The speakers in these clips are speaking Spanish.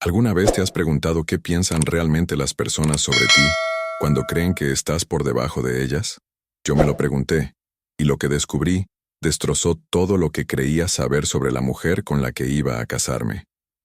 ¿Alguna vez te has preguntado qué piensan realmente las personas sobre ti cuando creen que estás por debajo de ellas? Yo me lo pregunté, y lo que descubrí destrozó todo lo que creía saber sobre la mujer con la que iba a casarme.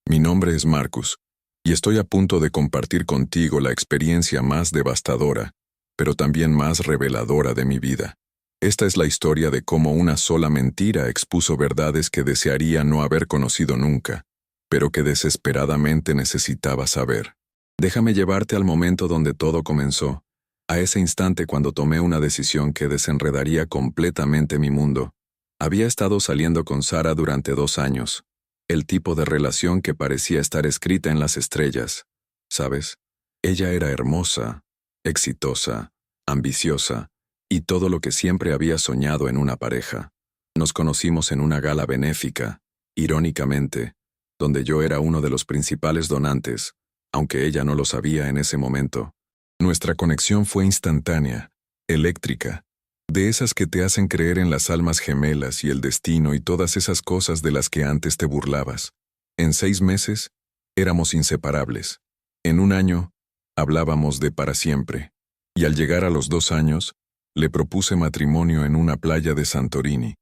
Mi nombre es Marcus, y estoy a punto de compartir contigo la experiencia más devastadora, pero también más reveladora de mi vida. Esta es la historia de cómo una sola mentira expuso verdades que desearía no haber conocido nunca, pero que desesperadamente necesitaba saber. Déjame llevarte al momento donde todo comenzó, a ese instante cuando tomé una decisión que desenredaría completamente mi mundo. Había estado saliendo con Sara durante 2 años, el tipo de relación que parecía estar escrita en las estrellas. ¿Sabes? Ella era hermosa, exitosa, ambiciosa, y todo lo que siempre había soñado en una pareja. Nos conocimos en una gala benéfica, irónicamente, donde yo era uno de los principales donantes, aunque ella no lo sabía en ese momento. Nuestra conexión fue instantánea, eléctrica, de esas que te hacen creer en las almas gemelas y el destino y todas esas cosas de las que antes te burlabas. En 6 meses, éramos inseparables. En 1 año, hablábamos de para siempre. Y al llegar a los 2 años, le propuse matrimonio en una playa de Santorini,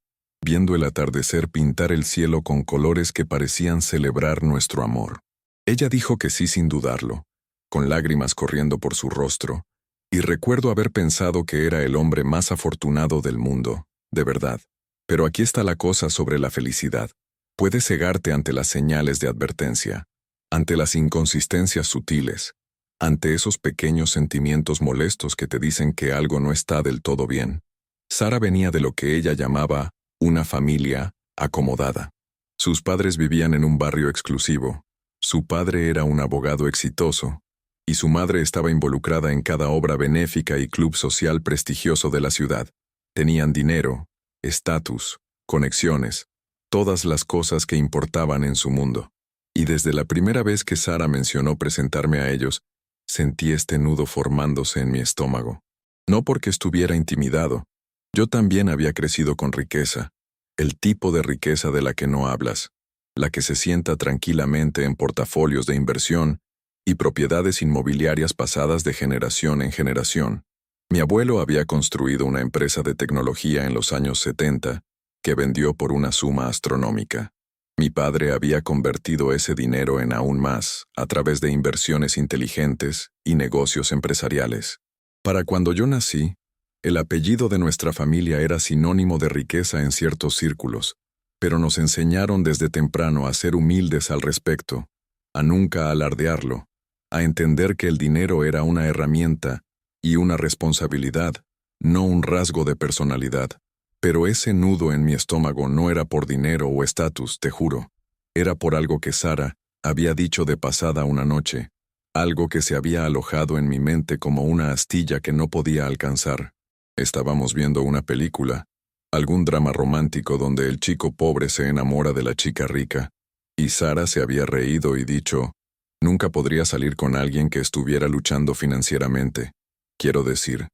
viendo el atardecer pintar el cielo con colores que parecían celebrar nuestro amor. Ella dijo que sí sin dudarlo, con lágrimas corriendo por su rostro, y recuerdo haber pensado que era el hombre más afortunado del mundo, de verdad. Pero aquí está la cosa sobre la felicidad. Puedes cegarte ante las señales de advertencia, ante las inconsistencias sutiles, ante esos pequeños sentimientos molestos que te dicen que algo no está del todo bien. Sara venía de lo que ella llamaba una familia acomodada. Sus padres vivían en un barrio exclusivo. Su padre era un abogado exitoso, y su madre estaba involucrada en cada obra benéfica y club social prestigioso de la ciudad. Tenían dinero, estatus, conexiones, todas las cosas que importaban en su mundo. Y desde la primera vez que Sara mencionó presentarme a ellos, sentí este nudo formándose en mi estómago. No porque estuviera intimidado. Yo también había crecido con riqueza, el tipo de riqueza de la que no hablas, la que se sienta tranquilamente en portafolios de inversión y propiedades inmobiliarias pasadas de generación en generación. Mi abuelo había construido una empresa de tecnología en los años 70 que vendió por una suma astronómica. Mi padre había convertido ese dinero en aún más a través de inversiones inteligentes y negocios empresariales. Para cuando yo nací, el apellido de nuestra familia era sinónimo de riqueza en ciertos círculos, pero nos enseñaron desde temprano a ser humildes al respecto, a nunca alardearlo, a entender que el dinero era una herramienta y una responsabilidad, no un rasgo de personalidad. Pero ese nudo en mi estómago no era por dinero o estatus, te juro. Era por algo que Sara había dicho de pasada una noche, algo que se había alojado en mi mente como una astilla que no podía alcanzar. Estábamos viendo una película, algún drama romántico donde el chico pobre se enamora de la chica rica, y Sara se había reído y dicho, nunca podría salir con alguien que estuviera luchando financieramente. Quiero decir,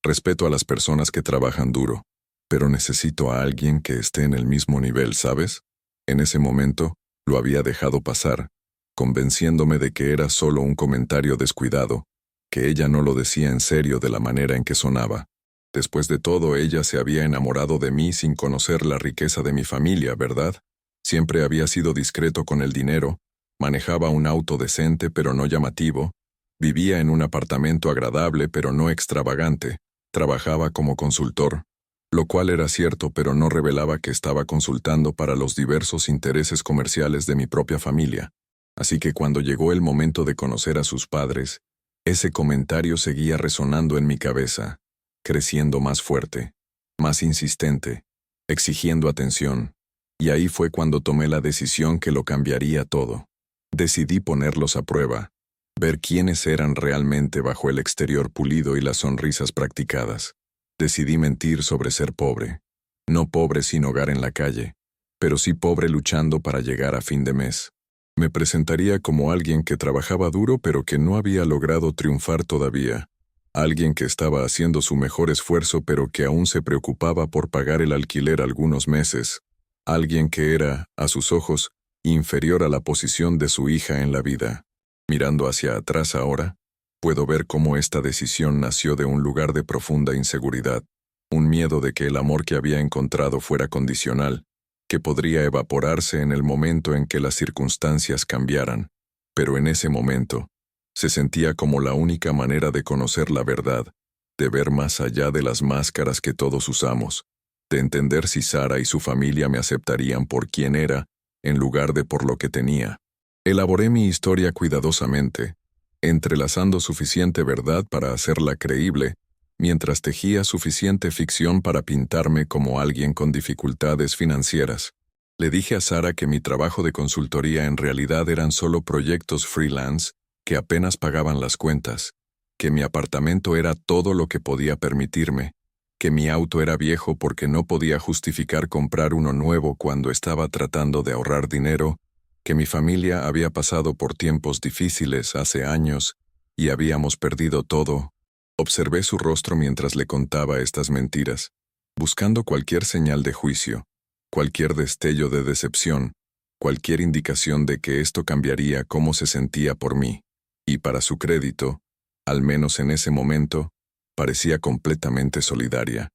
respeto a las personas que trabajan duro, pero necesito a alguien que esté en el mismo nivel, ¿sabes? En ese momento, lo había dejado pasar, convenciéndome de que era solo un comentario descuidado, que ella no lo decía en serio de la manera en que sonaba. Después de todo, ella se había enamorado de mí sin conocer la riqueza de mi familia, ¿verdad? Siempre había sido discreto con el dinero, manejaba un auto decente pero no llamativo, vivía en un apartamento agradable pero no extravagante, trabajaba como consultor, lo cual era cierto pero no revelaba que estaba consultando para los diversos intereses comerciales de mi propia familia. Así que cuando llegó el momento de conocer a sus padres, ese comentario seguía resonando en mi cabeza, creciendo más fuerte, más insistente, exigiendo atención, y ahí fue cuando tomé la decisión que lo cambiaría todo. Decidí ponerlos a prueba, ver quiénes eran realmente bajo el exterior pulido y las sonrisas practicadas. Decidí mentir sobre ser pobre, no pobre sin hogar en la calle, pero sí pobre luchando para llegar a fin de mes. Me presentaría como alguien que trabajaba duro pero que no había logrado triunfar todavía, alguien que estaba haciendo su mejor esfuerzo pero que aún se preocupaba por pagar el alquiler algunos meses, alguien que era, a sus ojos, inferior a la posición de su hija en la vida. Mirando hacia atrás ahora, puedo ver cómo esta decisión nació de un lugar de profunda inseguridad, un miedo de que el amor que había encontrado fuera condicional, que podría evaporarse en el momento en que las circunstancias cambiaran, pero en ese momento, se sentía como la única manera de conocer la verdad, de ver más allá de las máscaras que todos usamos, de entender si Sara y su familia me aceptarían por quien era, en lugar de por lo que tenía. Elaboré mi historia cuidadosamente, entrelazando suficiente verdad para hacerla creíble, mientras tejía suficiente ficción para pintarme como alguien con dificultades financieras. Le dije a Sara que mi trabajo de consultoría en realidad eran solo proyectos freelance que apenas pagaban las cuentas, que mi apartamento era todo lo que podía permitirme, que mi auto era viejo porque no podía justificar comprar uno nuevo cuando estaba tratando de ahorrar dinero, que mi familia había pasado por tiempos difíciles hace años y habíamos perdido todo. Observé su rostro mientras le contaba estas mentiras, buscando cualquier señal de juicio, cualquier destello de decepción, cualquier indicación de que esto cambiaría cómo se sentía por mí. Y para su crédito, al menos en ese momento, parecía completamente solidaria,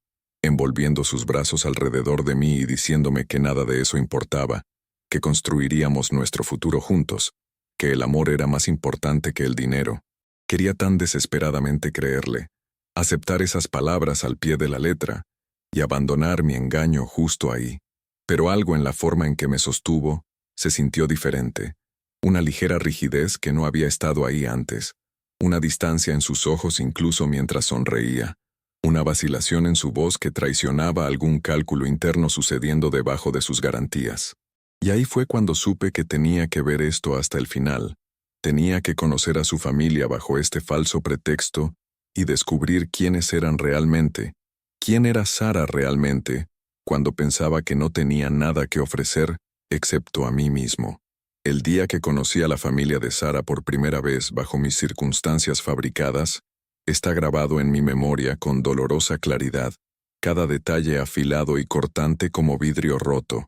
envolviendo sus brazos alrededor de mí y diciéndome que nada de eso importaba, que construiríamos nuestro futuro juntos, que el amor era más importante que el dinero. Quería tan desesperadamente creerle, aceptar esas palabras al pie de la letra y abandonar mi engaño justo ahí. Pero algo en la forma en que me sostuvo se sintió diferente, una ligera rigidez que no había estado ahí antes, una distancia en sus ojos incluso mientras sonreía, una vacilación en su voz que traicionaba algún cálculo interno sucediendo debajo de sus garantías. Y ahí fue cuando supe que tenía que ver esto hasta el final. Tenía que conocer a su familia bajo este falso pretexto y descubrir quiénes eran realmente, quién era Sara realmente, cuando pensaba que no tenía nada que ofrecer excepto a mí mismo. El día que conocí a la familia de Sara por primera vez bajo mis circunstancias fabricadas, está grabado en mi memoria con dolorosa claridad, cada detalle afilado y cortante como vidrio roto.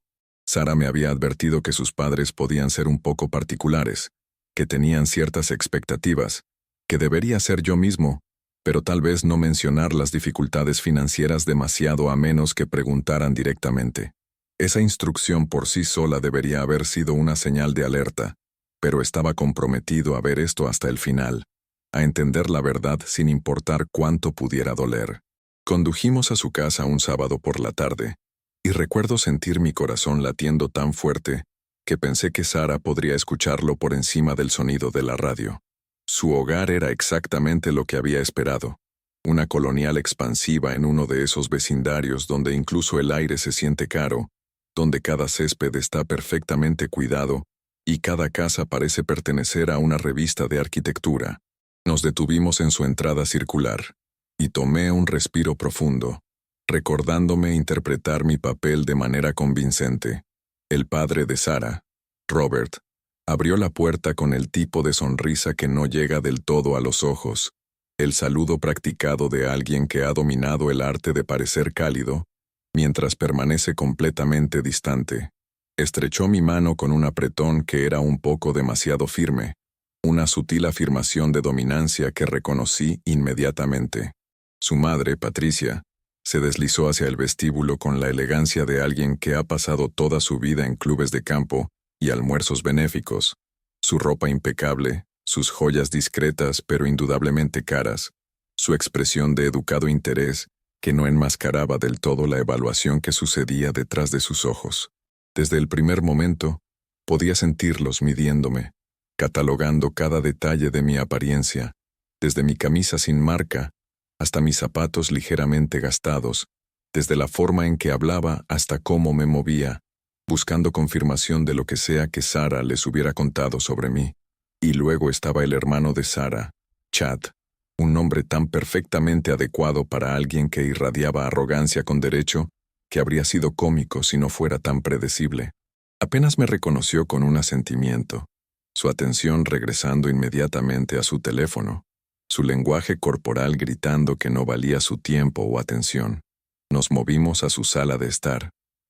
Sara me había advertido que sus padres podían ser un poco particulares, que tenían ciertas expectativas, que debería ser yo mismo, pero tal vez no mencionar las dificultades financieras demasiado a menos que preguntaran directamente. Esa instrucción por sí sola debería haber sido una señal de alerta, pero estaba comprometido a ver esto hasta el final, a entender la verdad sin importar cuánto pudiera doler. Condujimos a su casa un sábado por la tarde, y recuerdo sentir mi corazón latiendo tan fuerte que pensé que Sara podría escucharlo por encima del sonido de la radio. Su hogar era exactamente lo que había esperado, una colonial expansiva en uno de esos vecindarios donde incluso el aire se siente caro, donde cada césped está perfectamente cuidado y cada casa parece pertenecer a una revista de arquitectura. Nos detuvimos en su entrada circular, y tomé un respiro profundo, recordándome interpretar mi papel de manera convincente. El padre de Sara, Robert, abrió la puerta con el tipo de sonrisa que no llega del todo a los ojos, el saludo practicado de alguien que ha dominado el arte de parecer cálido, mientras permanece completamente distante. Estrechó mi mano con un apretón que era un poco demasiado firme, una sutil afirmación de dominancia que reconocí inmediatamente. Su madre, Patricia, se deslizó hacia el vestíbulo con la elegancia de alguien que ha pasado toda su vida en clubes de campo y almuerzos benéficos. Su ropa impecable, sus joyas discretas pero indudablemente caras, su expresión de educado interés que no enmascaraba del todo la evaluación que sucedía detrás de sus ojos. Desde el primer momento, podía sentirlos midiéndome, catalogando cada detalle de mi apariencia, desde mi camisa sin marca hasta mis zapatos ligeramente gastados, desde la forma en que hablaba hasta cómo me movía, buscando confirmación de lo que sea que Sara les hubiera contado sobre mí. Y luego estaba el hermano de Sara, Chad, un nombre tan perfectamente adecuado para alguien que irradiaba arrogancia con derecho, que habría sido cómico si no fuera tan predecible. Apenas me reconoció con un asentimiento, su atención regresando inmediatamente a su teléfono, su lenguaje corporal gritando que no valía su tiempo o atención. Nos movimos a su sala de estar,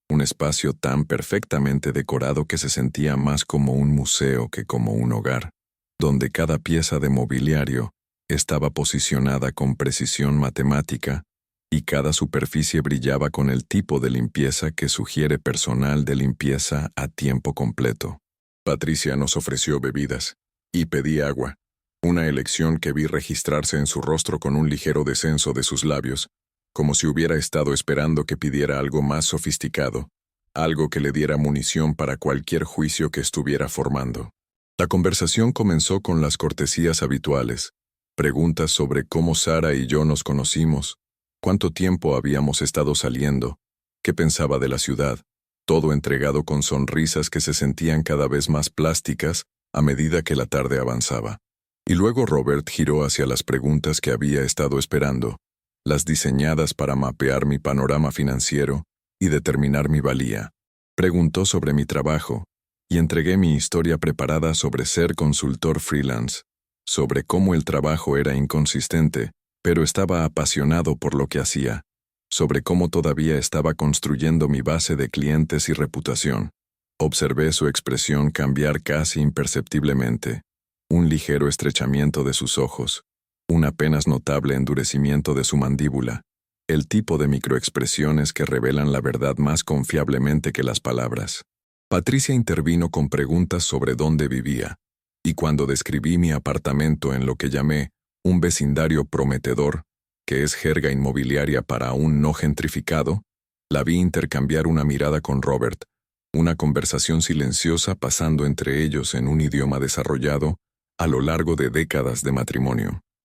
un espacio tan perfectamente decorado que se sentía más como un museo que como un hogar. donde cada pieza de mobiliario estaba posicionada con precisión matemática y cada superficie brillaba con el tipo de limpieza que sugiere personal de limpieza a tiempo completo. Patricia nos ofreció bebidas y pedí agua, una elección que vi registrarse en su rostro con un ligero descenso de sus labios, como si hubiera estado esperando que pidiera algo más sofisticado, algo que le diera munición para cualquier juicio que estuviera formando. La conversación comenzó con las cortesías habituales, preguntas sobre cómo Sara y yo nos conocimos, cuánto tiempo habíamos estado saliendo, qué pensaba de la ciudad, todo entregado con sonrisas que se sentían cada vez más plásticas a medida que la tarde avanzaba. Y luego Robert giró hacia las preguntas que había estado esperando, las diseñadas para mapear mi panorama financiero y determinar mi valía. Preguntó sobre mi trabajo, y entregué mi historia preparada sobre ser consultor freelance, sobre cómo el trabajo era inconsistente, pero estaba apasionado por lo que hacía, sobre cómo todavía estaba construyendo mi base de clientes y reputación. Observé su expresión cambiar casi imperceptiblemente, un ligero estrechamiento de sus ojos, un apenas notable endurecimiento de su mandíbula, el tipo de microexpresiones que revelan la verdad más confiablemente que las palabras. Patricia intervino con preguntas sobre dónde vivía, y cuando describí mi apartamento en lo que llamé un vecindario prometedor, que es jerga inmobiliaria para un no gentrificado, la vi intercambiar una mirada con Robert, una conversación silenciosa pasando entre ellos en un idioma desarrollado a lo largo de décadas de matrimonio.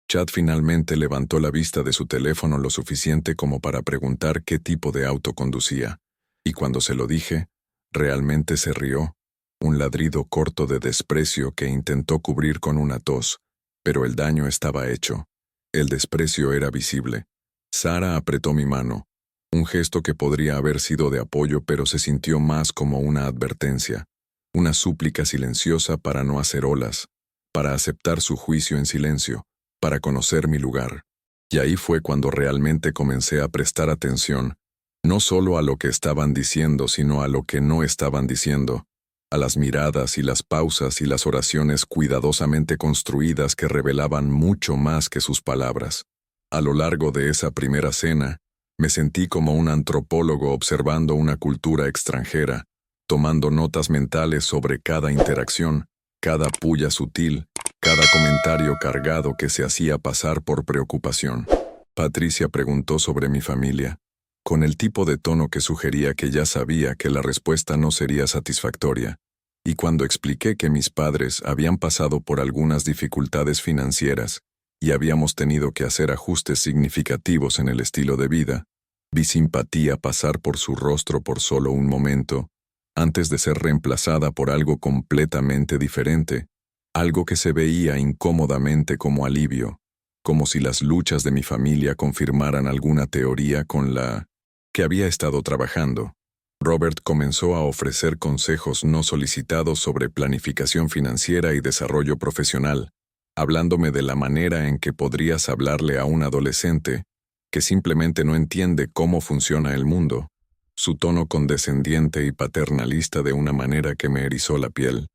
Chad finalmente levantó la vista de su teléfono lo suficiente como para preguntar qué tipo de auto conducía, y cuando se lo dije, realmente se rió, un ladrido corto de desprecio que intentó cubrir con una tos, pero el daño estaba hecho. El desprecio era visible. Sara apretó mi mano, un gesto que podría haber sido de apoyo pero se sintió más como una advertencia, una súplica silenciosa para no hacer olas, para aceptar su juicio en silencio, para conocer mi lugar. Y ahí fue cuando realmente comencé a prestar atención, no solo a lo que estaban diciendo, sino a lo que no estaban diciendo, a las miradas y las pausas y las oraciones cuidadosamente construidas que revelaban mucho más que sus palabras. A lo largo de esa primera cena, me sentí como un antropólogo observando una cultura extranjera, tomando notas mentales sobre cada interacción, cada puya sutil, cada comentario cargado que se hacía pasar por preocupación. Patricia preguntó sobre mi familia, con el tipo de tono que sugería que ya sabía que la respuesta no sería satisfactoria, y cuando expliqué que mis padres habían pasado por algunas dificultades financieras y habíamos tenido que hacer ajustes significativos en el estilo de vida, vi simpatía pasar por su rostro por solo un momento, antes de ser reemplazada por algo completamente diferente, algo que se veía incómodamente como alivio, como si las luchas de mi familia confirmaran alguna teoría con la que había estado trabajando. Robert comenzó a ofrecer consejos no solicitados sobre planificación financiera y desarrollo profesional, hablándome de la manera en que podrías hablarle a un adolescente que simplemente no entiende cómo funciona el mundo, su tono condescendiente y paternalista de una manera que me erizó la piel.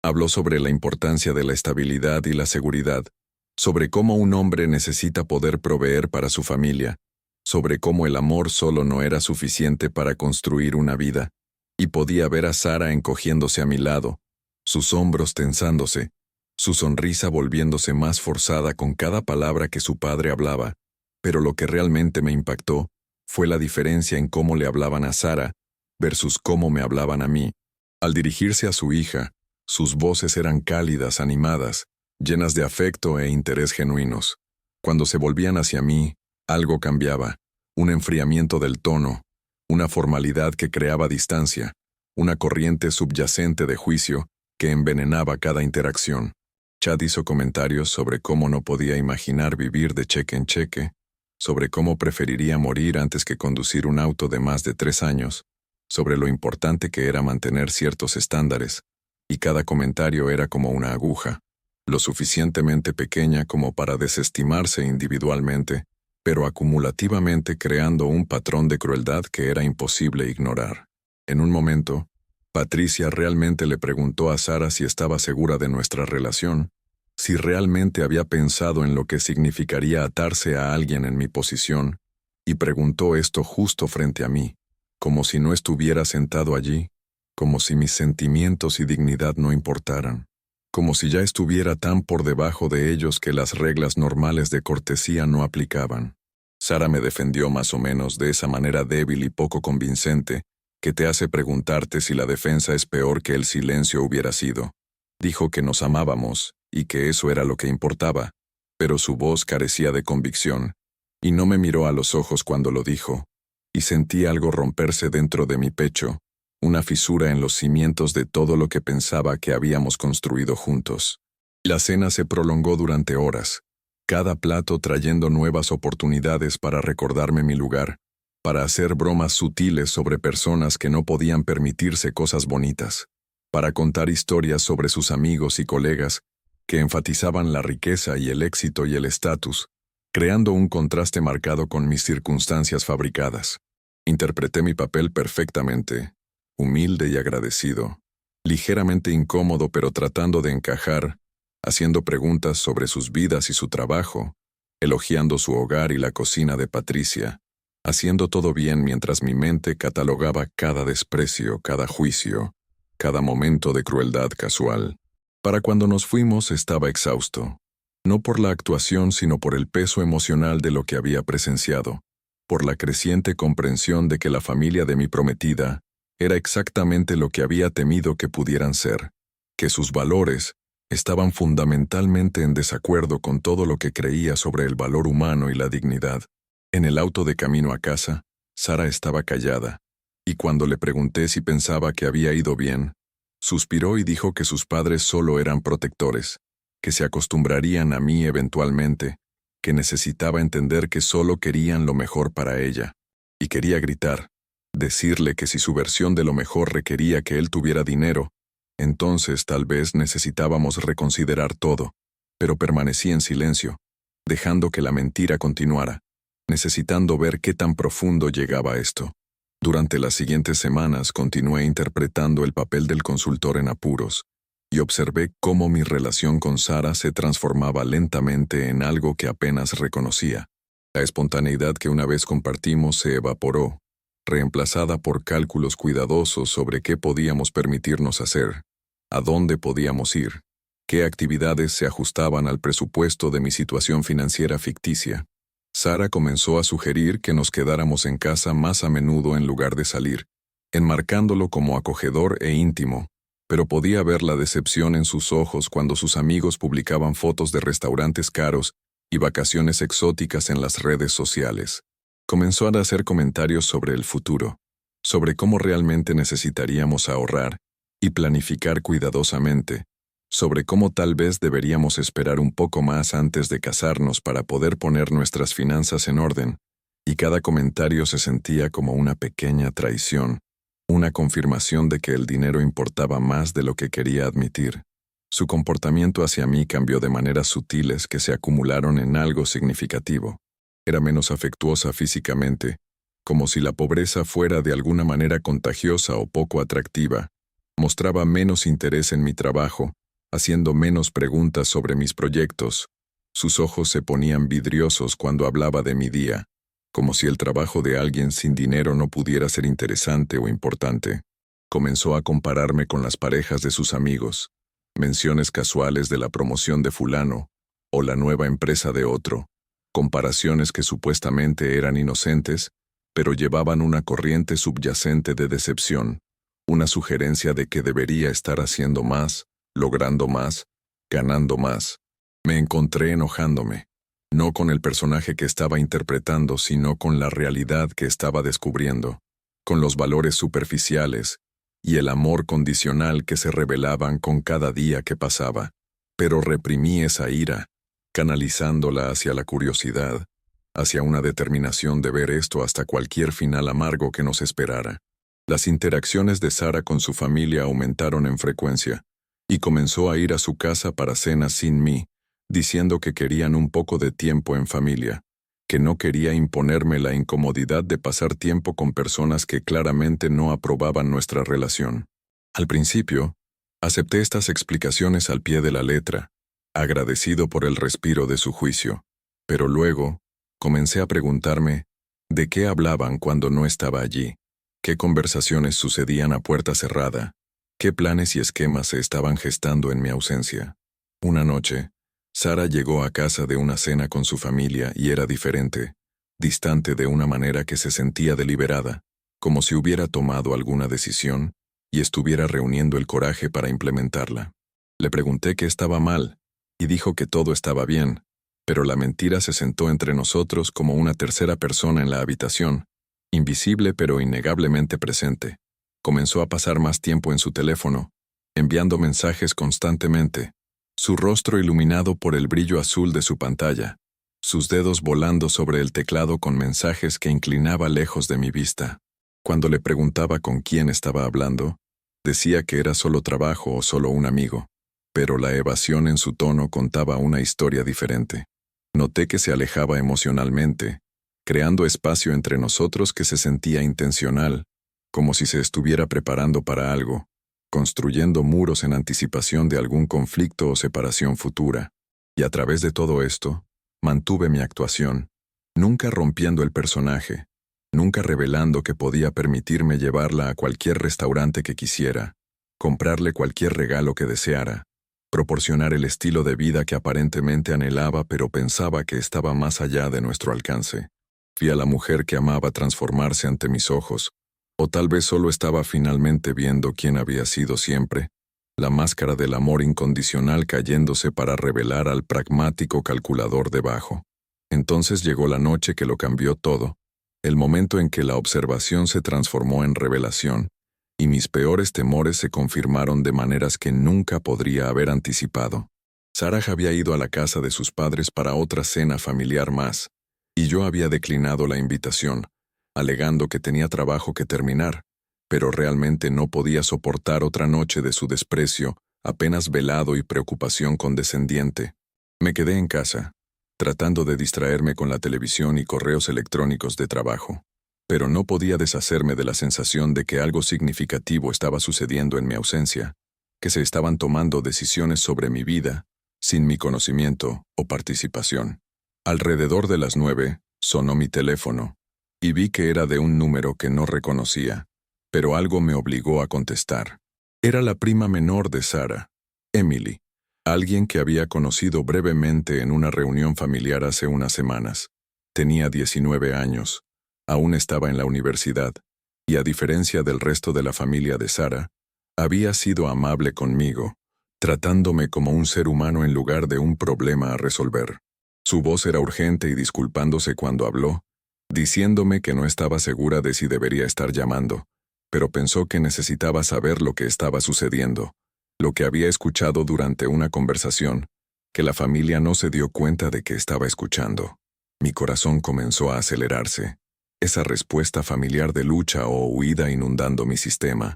Habló sobre la importancia de la estabilidad y la seguridad, sobre cómo un hombre necesita poder proveer para su familia, sobre cómo el amor solo no era suficiente para construir una vida, y podía ver a Sara encogiéndose a mi lado, sus hombros tensándose, su sonrisa volviéndose más forzada con cada palabra que su padre hablaba, pero lo que realmente me impactó fue la diferencia en cómo le hablaban a Sara versus cómo me hablaban a mí. Al dirigirse a su hija, sus voces eran cálidas, animadas, llenas de afecto e interés genuinos. Cuando se volvían hacia mí, algo cambiaba, un enfriamiento del tono, una formalidad que creaba distancia, una corriente subyacente de juicio que envenenaba cada interacción. Chad hizo comentarios sobre cómo no podía imaginar vivir de cheque en cheque, sobre cómo preferiría morir antes que conducir un auto de más de 3 años, sobre lo importante que era mantener ciertos estándares, y cada comentario era como una aguja, lo suficientemente pequeña como para desestimarse individualmente, pero acumulativamente creando un patrón de crueldad que era imposible ignorar. En un momento, Patricia realmente le preguntó a Sara si estaba segura de nuestra relación, si realmente había pensado en lo que significaría atarse a alguien en mi posición, y preguntó esto justo frente a mí, como si no estuviera sentado allí, como si mis sentimientos y dignidad no importaran, como si ya estuviera tan por debajo de ellos que las reglas normales de cortesía no aplicaban. Sara me defendió más o menos de esa manera débil y poco convincente, que te hace preguntarte si la defensa es peor que el silencio hubiera sido. Dijo que nos amábamos, y que eso era lo que importaba, pero su voz carecía de convicción, y no me miró a los ojos cuando lo dijo, y sentí algo romperse dentro de mi pecho, una fisura en los cimientos de todo lo que pensaba que habíamos construido juntos. La cena se prolongó durante horas, cada plato trayendo nuevas oportunidades para recordarme mi lugar, para hacer bromas sutiles sobre personas que no podían permitirse cosas bonitas, para contar historias sobre sus amigos y colegas que enfatizaban la riqueza y el éxito y el estatus, creando un contraste marcado con mis circunstancias fabricadas. Interpreté mi papel perfectamente, humilde y agradecido, ligeramente incómodo pero tratando de encajar, haciendo preguntas sobre sus vidas y su trabajo, elogiando su hogar y la cocina de Patricia, haciendo todo bien mientras mi mente catalogaba cada desprecio, cada juicio, cada momento de crueldad casual. Para cuando nos fuimos estaba exhausto, no por la actuación sino por el peso emocional de lo que había presenciado, por la creciente comprensión de que la familia de mi prometida era exactamente lo que había temido que pudieran ser, que sus valores estaban fundamentalmente en desacuerdo con todo lo que creía sobre el valor humano y la dignidad. En el auto de camino a casa, Sara estaba callada, y cuando le pregunté si pensaba que había ido bien, suspiró y dijo que sus padres solo eran protectores, que se acostumbrarían a mí eventualmente, que necesitaba entender que solo querían lo mejor para ella, y quería gritar, decirle que si su versión de lo mejor requería que él tuviera dinero, entonces tal vez necesitábamos reconsiderar todo, pero permanecí en silencio, dejando que la mentira continuara, necesitando ver qué tan profundo llegaba esto. Durante las siguientes semanas continué interpretando el papel del consultor en apuros, y observé cómo mi relación con Sara se transformaba lentamente en algo que apenas reconocía. La espontaneidad que una vez compartimos se evaporó, reemplazada por cálculos cuidadosos sobre qué podíamos permitirnos hacer, a dónde podíamos ir, qué actividades se ajustaban al presupuesto de mi situación financiera ficticia. Sara comenzó a sugerir que nos quedáramos en casa más a menudo en lugar de salir, enmarcándolo como acogedor e íntimo, pero podía ver la decepción en sus ojos cuando sus amigos publicaban fotos de restaurantes caros y vacaciones exóticas en las redes sociales. Comenzó a hacer comentarios sobre el futuro, sobre cómo realmente necesitaríamos ahorrar y planificar cuidadosamente, sobre cómo tal vez deberíamos esperar un poco más antes de casarnos para poder poner nuestras finanzas en orden, y cada comentario se sentía como una pequeña traición, una confirmación de que el dinero importaba más de lo que quería admitir. Su comportamiento hacia mí cambió de maneras sutiles que se acumularon en algo significativo. Era menos afectuosa físicamente, como si la pobreza fuera de alguna manera contagiosa o poco atractiva. Mostraba menos interés en mi trabajo, haciendo menos preguntas sobre mis proyectos. Sus ojos se ponían vidriosos cuando hablaba de mi día, como si el trabajo de alguien sin dinero no pudiera ser interesante o importante. Comenzó a compararme con las parejas de sus amigos, menciones casuales de la promoción de fulano o la nueva empresa de otro, comparaciones que supuestamente eran inocentes, pero llevaban una corriente subyacente de decepción, una sugerencia de que debería estar haciendo más, logrando más, ganando más. Me encontré enojándome, no con el personaje que estaba interpretando, sino con la realidad que estaba descubriendo, con los valores superficiales y el amor condicional que se revelaban con cada día que pasaba. Pero reprimí esa ira, canalizándola hacia la curiosidad, hacia una determinación de ver esto hasta cualquier final amargo que nos esperara. Las interacciones de Sara con su familia aumentaron en frecuencia, y comenzó a ir a su casa para cenas sin mí, diciendo que querían un poco de tiempo en familia, que no quería imponerme la incomodidad de pasar tiempo con personas que claramente no aprobaban nuestra relación. Al principio, acepté estas explicaciones al pie de la letra, agradecido por el respiro de su juicio. Pero luego, comencé a preguntarme, ¿de qué hablaban cuando no estaba allí? ¿Qué conversaciones sucedían a puerta cerrada? ¿Qué planes y esquemas se estaban gestando en mi ausencia? Una noche, Sara llegó a casa de una cena con su familia y era diferente, distante de una manera que se sentía deliberada, como si hubiera tomado alguna decisión y estuviera reuniendo el coraje para implementarla. Le pregunté qué estaba mal, y dijo que todo estaba bien, pero la mentira se sentó entre nosotros como una tercera persona en la habitación, invisible pero innegablemente presente. Comenzó a pasar más tiempo en su teléfono, enviando mensajes constantemente, su rostro iluminado por el brillo azul de su pantalla, sus dedos volando sobre el teclado con mensajes que inclinaba lejos de mi vista. Cuando le preguntaba con quién estaba hablando, decía que era solo trabajo o solo un amigo, pero la evasión en su tono contaba una historia diferente. Noté que se alejaba emocionalmente, creando espacio entre nosotros que se sentía intencional, como si se estuviera preparando para algo, construyendo muros en anticipación de algún conflicto o separación futura. Y a través de todo esto, mantuve mi actuación, nunca rompiendo el personaje, nunca revelando que podía permitirme llevarla a cualquier restaurante que quisiera, comprarle cualquier regalo que deseara, proporcionar el estilo de vida que aparentemente anhelaba pero pensaba que estaba más allá de nuestro alcance. Fui a la mujer que amaba transformarse ante mis ojos, o tal vez solo estaba finalmente viendo quién había sido siempre, la máscara del amor incondicional cayéndose para revelar al pragmático calculador debajo. Entonces llegó la noche que lo cambió todo, el momento en que la observación se transformó en revelación, y mis peores temores se confirmaron de maneras que nunca podría haber anticipado. Sarah había ido a la casa de sus padres para otra cena familiar más, y yo había declinado la invitación, alegando que tenía trabajo que terminar, pero realmente no podía soportar otra noche de su desprecio, apenas velado y preocupación condescendiente. Me quedé en casa, tratando de distraerme con la televisión y correos electrónicos de trabajo, pero no podía deshacerme de la sensación de que algo significativo estaba sucediendo en mi ausencia, que se estaban tomando decisiones sobre mi vida, sin mi conocimiento o participación. Alrededor de las 9, sonó mi teléfono, y vi que era de un número que no reconocía, pero algo me obligó a contestar. Era la prima menor de Sara, Emily, alguien que había conocido brevemente en una reunión familiar hace unas semanas. Tenía 19 años, aún estaba en la universidad, y a diferencia del resto de la familia de Sara, había sido amable conmigo, tratándome como un ser humano en lugar de un problema a resolver. Su voz era urgente y disculpándose cuando habló, diciéndome que no estaba segura de si debería estar llamando, pero pensó que necesitaba saber lo que estaba sucediendo, lo que había escuchado durante una conversación, que la familia no se dio cuenta de que estaba escuchando. Mi corazón comenzó a acelerarse, esa respuesta familiar de lucha o huida inundando mi sistema,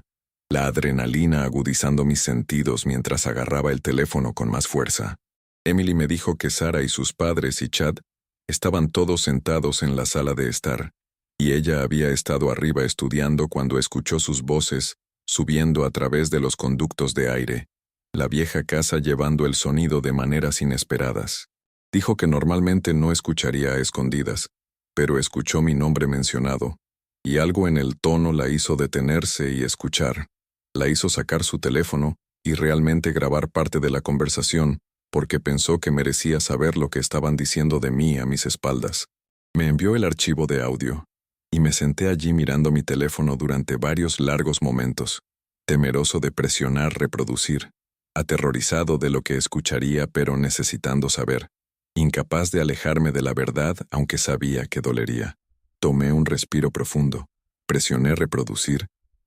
la adrenalina agudizando mis sentidos mientras agarraba el teléfono con más fuerza. Emily me dijo que Sara y sus padres y Chad estaban todos sentados en la sala de estar, y ella había estado arriba estudiando cuando escuchó sus voces subiendo a través de los conductos de aire, la vieja casa llevando el sonido de maneras inesperadas. Dijo que normalmente no escucharía a escondidas, pero escuchó mi nombre mencionado, y algo en el tono la hizo detenerse y escuchar. La hizo sacar su teléfono y realmente grabar parte de la conversación, porque pensó que merecía saber lo que estaban diciendo de mí a mis espaldas. Me envió el archivo de audio, y me senté allí mirando mi teléfono durante varios largos momentos, temeroso de presionar reproducir, aterrorizado de lo que escucharía pero necesitando saber, incapaz de alejarme de la verdad aunque sabía que dolería. Tomé un respiro profundo, presioné reproducir,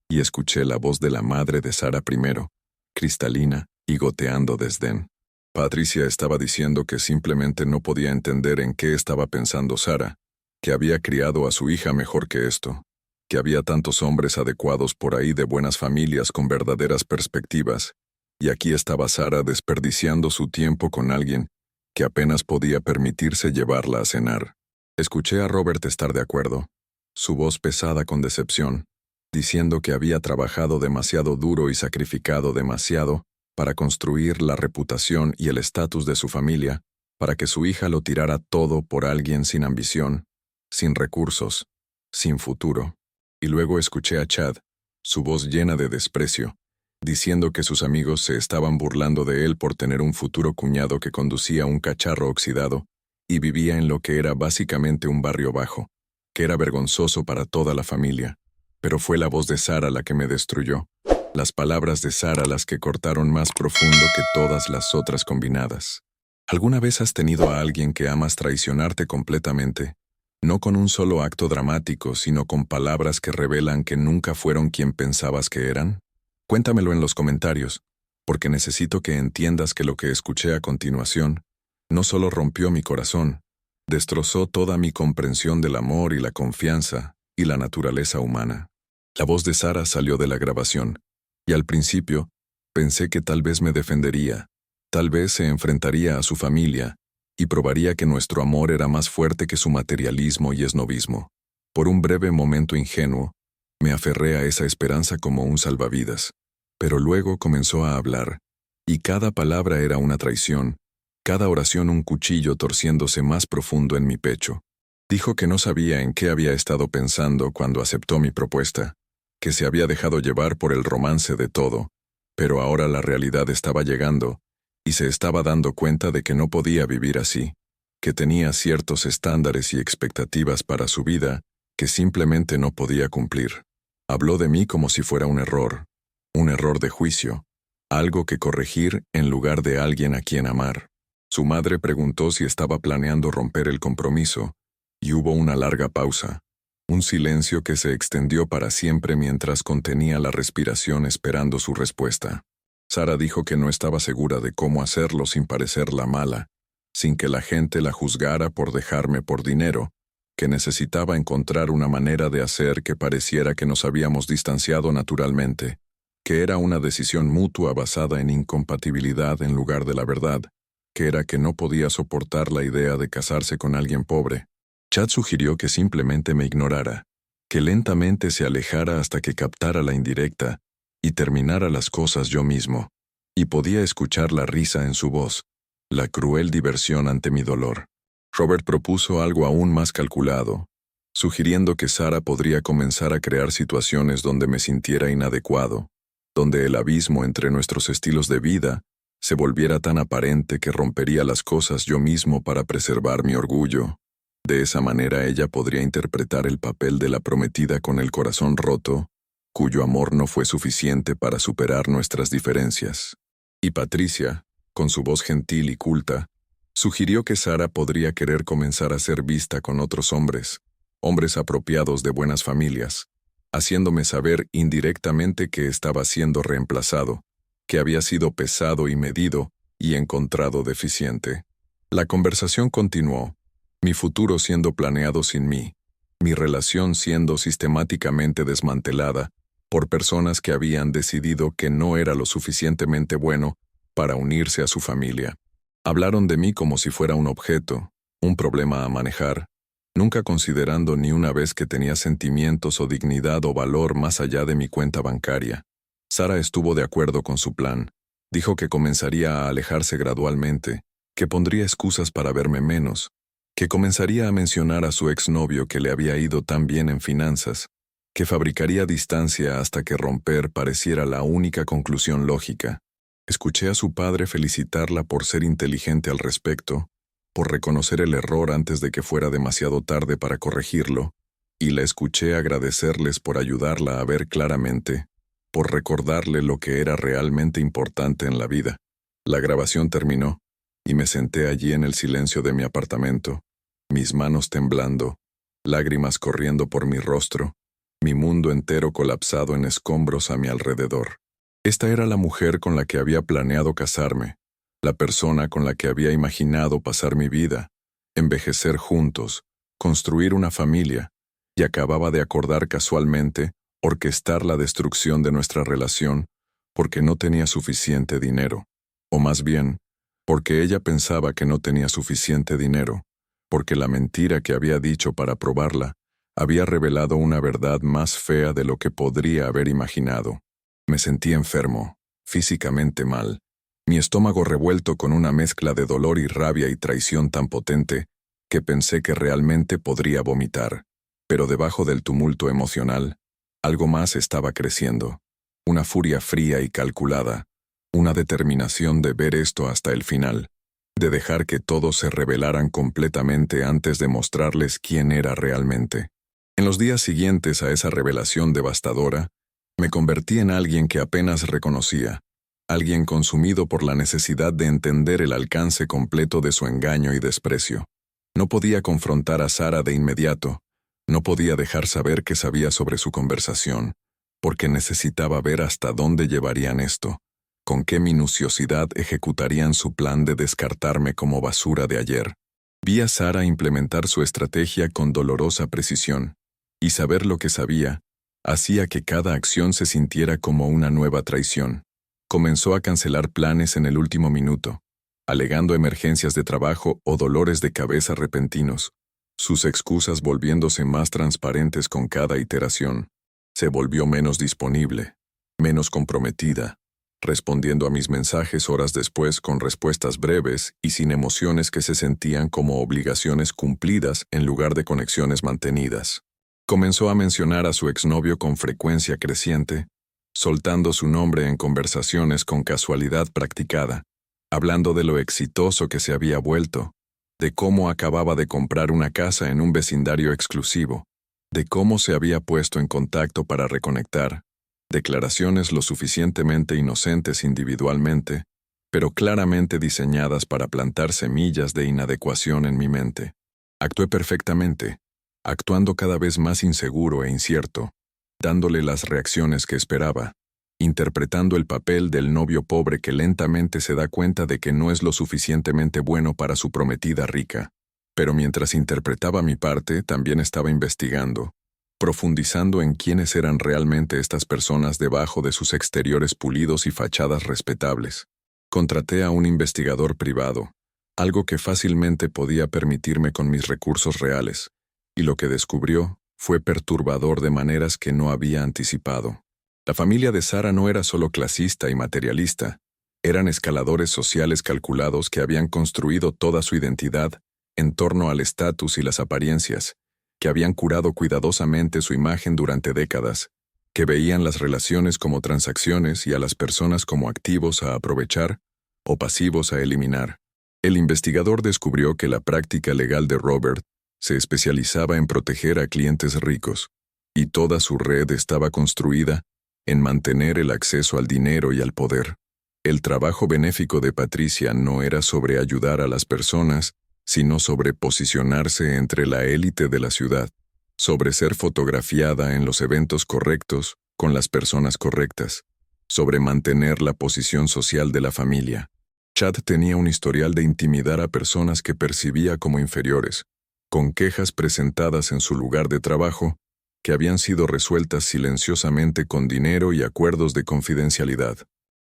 y escuché la voz de la madre de Sara primero, cristalina y goteando desdén. Patricia estaba diciendo que simplemente no podía entender en qué estaba pensando Sara, que había criado a su hija mejor que esto, que había tantos hombres adecuados por ahí de buenas familias con verdaderas perspectivas, y aquí estaba Sara desperdiciando su tiempo con alguien que apenas podía permitirse llevarla a cenar. Escuché a Robert estar de acuerdo, su voz pesada con decepción, diciendo que había trabajado demasiado duro y sacrificado demasiado para construir la reputación y el estatus de su familia, para que su hija lo tirara todo por alguien sin ambición, sin recursos, sin futuro. Y luego escuché a Chad, su voz llena de desprecio, diciendo que sus amigos se estaban burlando de él por tener un futuro cuñado que conducía un cacharro oxidado y vivía en lo que era básicamente un barrio bajo, que era vergonzoso para toda la familia. Pero fue la voz de Sara la que me destruyó, las palabras de Sara las que cortaron más profundo que todas las otras combinadas. ¿Alguna vez has tenido a alguien que amas traicionarte completamente? No con un solo acto dramático, sino con palabras que revelan que nunca fueron quien pensabas que eran. Cuéntamelo en los comentarios, porque necesito que entiendas que lo que escuché a continuación no solo rompió mi corazón, destrozó toda mi comprensión del amor y la confianza y la naturaleza humana. La voz de Sara salió de la grabación, y al principio pensé que tal vez me defendería, tal vez se enfrentaría a su familia, y probaría que nuestro amor era más fuerte que su materialismo y esnovismo. Por un breve momento ingenuo, me aferré a esa esperanza como un salvavidas. Pero luego comenzó a hablar, y cada palabra era una traición, cada oración un cuchillo torciéndose más profundo en mi pecho. Dijo que no sabía en qué había estado pensando cuando aceptó mi propuesta, que se había dejado llevar por el romance de todo, pero ahora la realidad estaba llegando, y se estaba dando cuenta de que no podía vivir así, que tenía ciertos estándares y expectativas para su vida que simplemente no podía cumplir. Habló de mí como si fuera un error de juicio, algo que corregir en lugar de alguien a quien amar. Su madre preguntó si estaba planeando romper el compromiso, y hubo una larga pausa, un silencio que se extendió para siempre mientras contenía la respiración esperando su respuesta. Sara dijo que no estaba segura de cómo hacerlo sin parecer la mala, sin que la gente la juzgara por dejarme por dinero, que necesitaba encontrar una manera de hacer que pareciera que nos habíamos distanciado naturalmente, que era una decisión mutua basada en incompatibilidad en lugar de la verdad, que era que no podía soportar la idea de casarse con alguien pobre. Chad sugirió que simplemente me ignorara, que lentamente se alejara hasta que captara la indirecta y terminara las cosas yo mismo, y podía escuchar la risa en su voz, la cruel diversión ante mi dolor. Robert propuso algo aún más calculado, sugiriendo que Sara podría comenzar a crear situaciones donde me sintiera inadecuado, donde el abismo entre nuestros estilos de vida se volviera tan aparente que rompería las cosas yo mismo para preservar mi orgullo. De esa manera ella podría interpretar el papel de la prometida con el corazón roto, cuyo amor no fue suficiente para superar nuestras diferencias. Y Patricia, con su voz gentil y culta, sugirió que Sara podría querer comenzar a ser vista con otros hombres, hombres apropiados de buenas familias, haciéndome saber indirectamente que estaba siendo reemplazado, que había sido pesado y medido y encontrado deficiente. La conversación continuó, mi futuro siendo planeado sin mí, mi relación siendo sistemáticamente desmantelada por personas que habían decidido que no era lo suficientemente bueno para unirse a su familia. Hablaron de mí como si fuera un objeto, un problema a manejar, nunca considerando ni una vez que tenía sentimientos o dignidad o valor más allá de mi cuenta bancaria. Sara estuvo de acuerdo con su plan. Dijo que comenzaría a alejarse gradualmente, que pondría excusas para verme menos, que comenzaría a mencionar a su exnovio que le había ido tan bien en finanzas, que fabricaría distancia hasta que romper pareciera la única conclusión lógica. Escuché a su padre felicitarla por ser inteligente al respecto, por reconocer el error antes de que fuera demasiado tarde para corregirlo, y la escuché agradecerles por ayudarla a ver claramente, por recordarle lo que era realmente importante en la vida. La grabación terminó, y me senté allí en el silencio de mi apartamento, mis manos temblando, lágrimas corriendo por mi rostro, mi mundo entero colapsado en escombros a mi alrededor. Esta era la mujer con la que había planeado casarme, la persona con la que había imaginado pasar mi vida, envejecer juntos, construir una familia, y acababa de acordar casualmente orquestar la destrucción de nuestra relación porque no tenía suficiente dinero, o más bien, porque ella pensaba que no tenía suficiente dinero, porque la mentira que había dicho para probarla había revelado una verdad más fea de lo que podría haber imaginado. Me sentí enfermo, físicamente mal, mi estómago revuelto con una mezcla de dolor y rabia y traición tan potente que pensé que realmente podría vomitar. Pero debajo del tumulto emocional, algo más estaba creciendo. Una furia fría y calculada, una determinación de ver esto hasta el final, de dejar que todos se rebelaran completamente antes de mostrarles quién era realmente. En los días siguientes a esa revelación devastadora, me convertí en alguien que apenas reconocía, alguien consumido por la necesidad de entender el alcance completo de su engaño y desprecio. No podía confrontar a Sara de inmediato, no podía dejar saber que sabía sobre su conversación, porque necesitaba ver hasta dónde llevarían esto, con qué minuciosidad ejecutarían su plan de descartarme como basura de ayer. Vi a Sara implementar su estrategia con dolorosa precisión, y saber lo que sabía hacía que cada acción se sintiera como una nueva traición. Comenzó a cancelar planes en el último minuto, alegando emergencias de trabajo o dolores de cabeza repentinos, sus excusas volviéndose más transparentes con cada iteración. Se volvió menos disponible, menos comprometida, respondiendo a mis mensajes horas después con respuestas breves y sin emociones que se sentían como obligaciones cumplidas en lugar de conexiones mantenidas. Comenzó a mencionar a su exnovio con frecuencia creciente, soltando su nombre en conversaciones con casualidad practicada, hablando de lo exitoso que se había vuelto, de cómo acababa de comprar una casa en un vecindario exclusivo, de cómo se había puesto en contacto para reconectar, declaraciones lo suficientemente inocentes individualmente, pero claramente diseñadas para plantar semillas de inadecuación en mi mente. Actué perfectamente, actuando cada vez más inseguro e incierto, dándole las reacciones que esperaba, interpretando el papel del novio pobre que lentamente se da cuenta de que no es lo suficientemente bueno para su prometida rica. Pero mientras interpretaba mi parte, también estaba investigando, profundizando en quiénes eran realmente estas personas debajo de sus exteriores pulidos y fachadas respetables. Contraté a un investigador privado, algo que fácilmente podía permitirme con mis recursos reales, y lo que descubrió fue perturbador de maneras que no había anticipado. La familia de Sara no era solo clasista y materialista, eran escaladores sociales calculados que habían construido toda su identidad en torno al estatus y las apariencias, que habían curado cuidadosamente su imagen durante décadas, que veían las relaciones como transacciones y a las personas como activos a aprovechar o pasivos a eliminar. El investigador descubrió que la práctica legal de Robert se especializaba en proteger a clientes ricos, y toda su red estaba construida en mantener el acceso al dinero y al poder. El trabajo benéfico de Patricia no era sobre ayudar a las personas, sino sobre posicionarse entre la élite de la ciudad, sobre ser fotografiada en los eventos correctos con las personas correctas, sobre mantener la posición social de la familia. Chad tenía un historial de intimidar a personas que percibía como inferiores, con quejas presentadas en su lugar de trabajo, que habían sido resueltas silenciosamente con dinero y acuerdos de confidencialidad.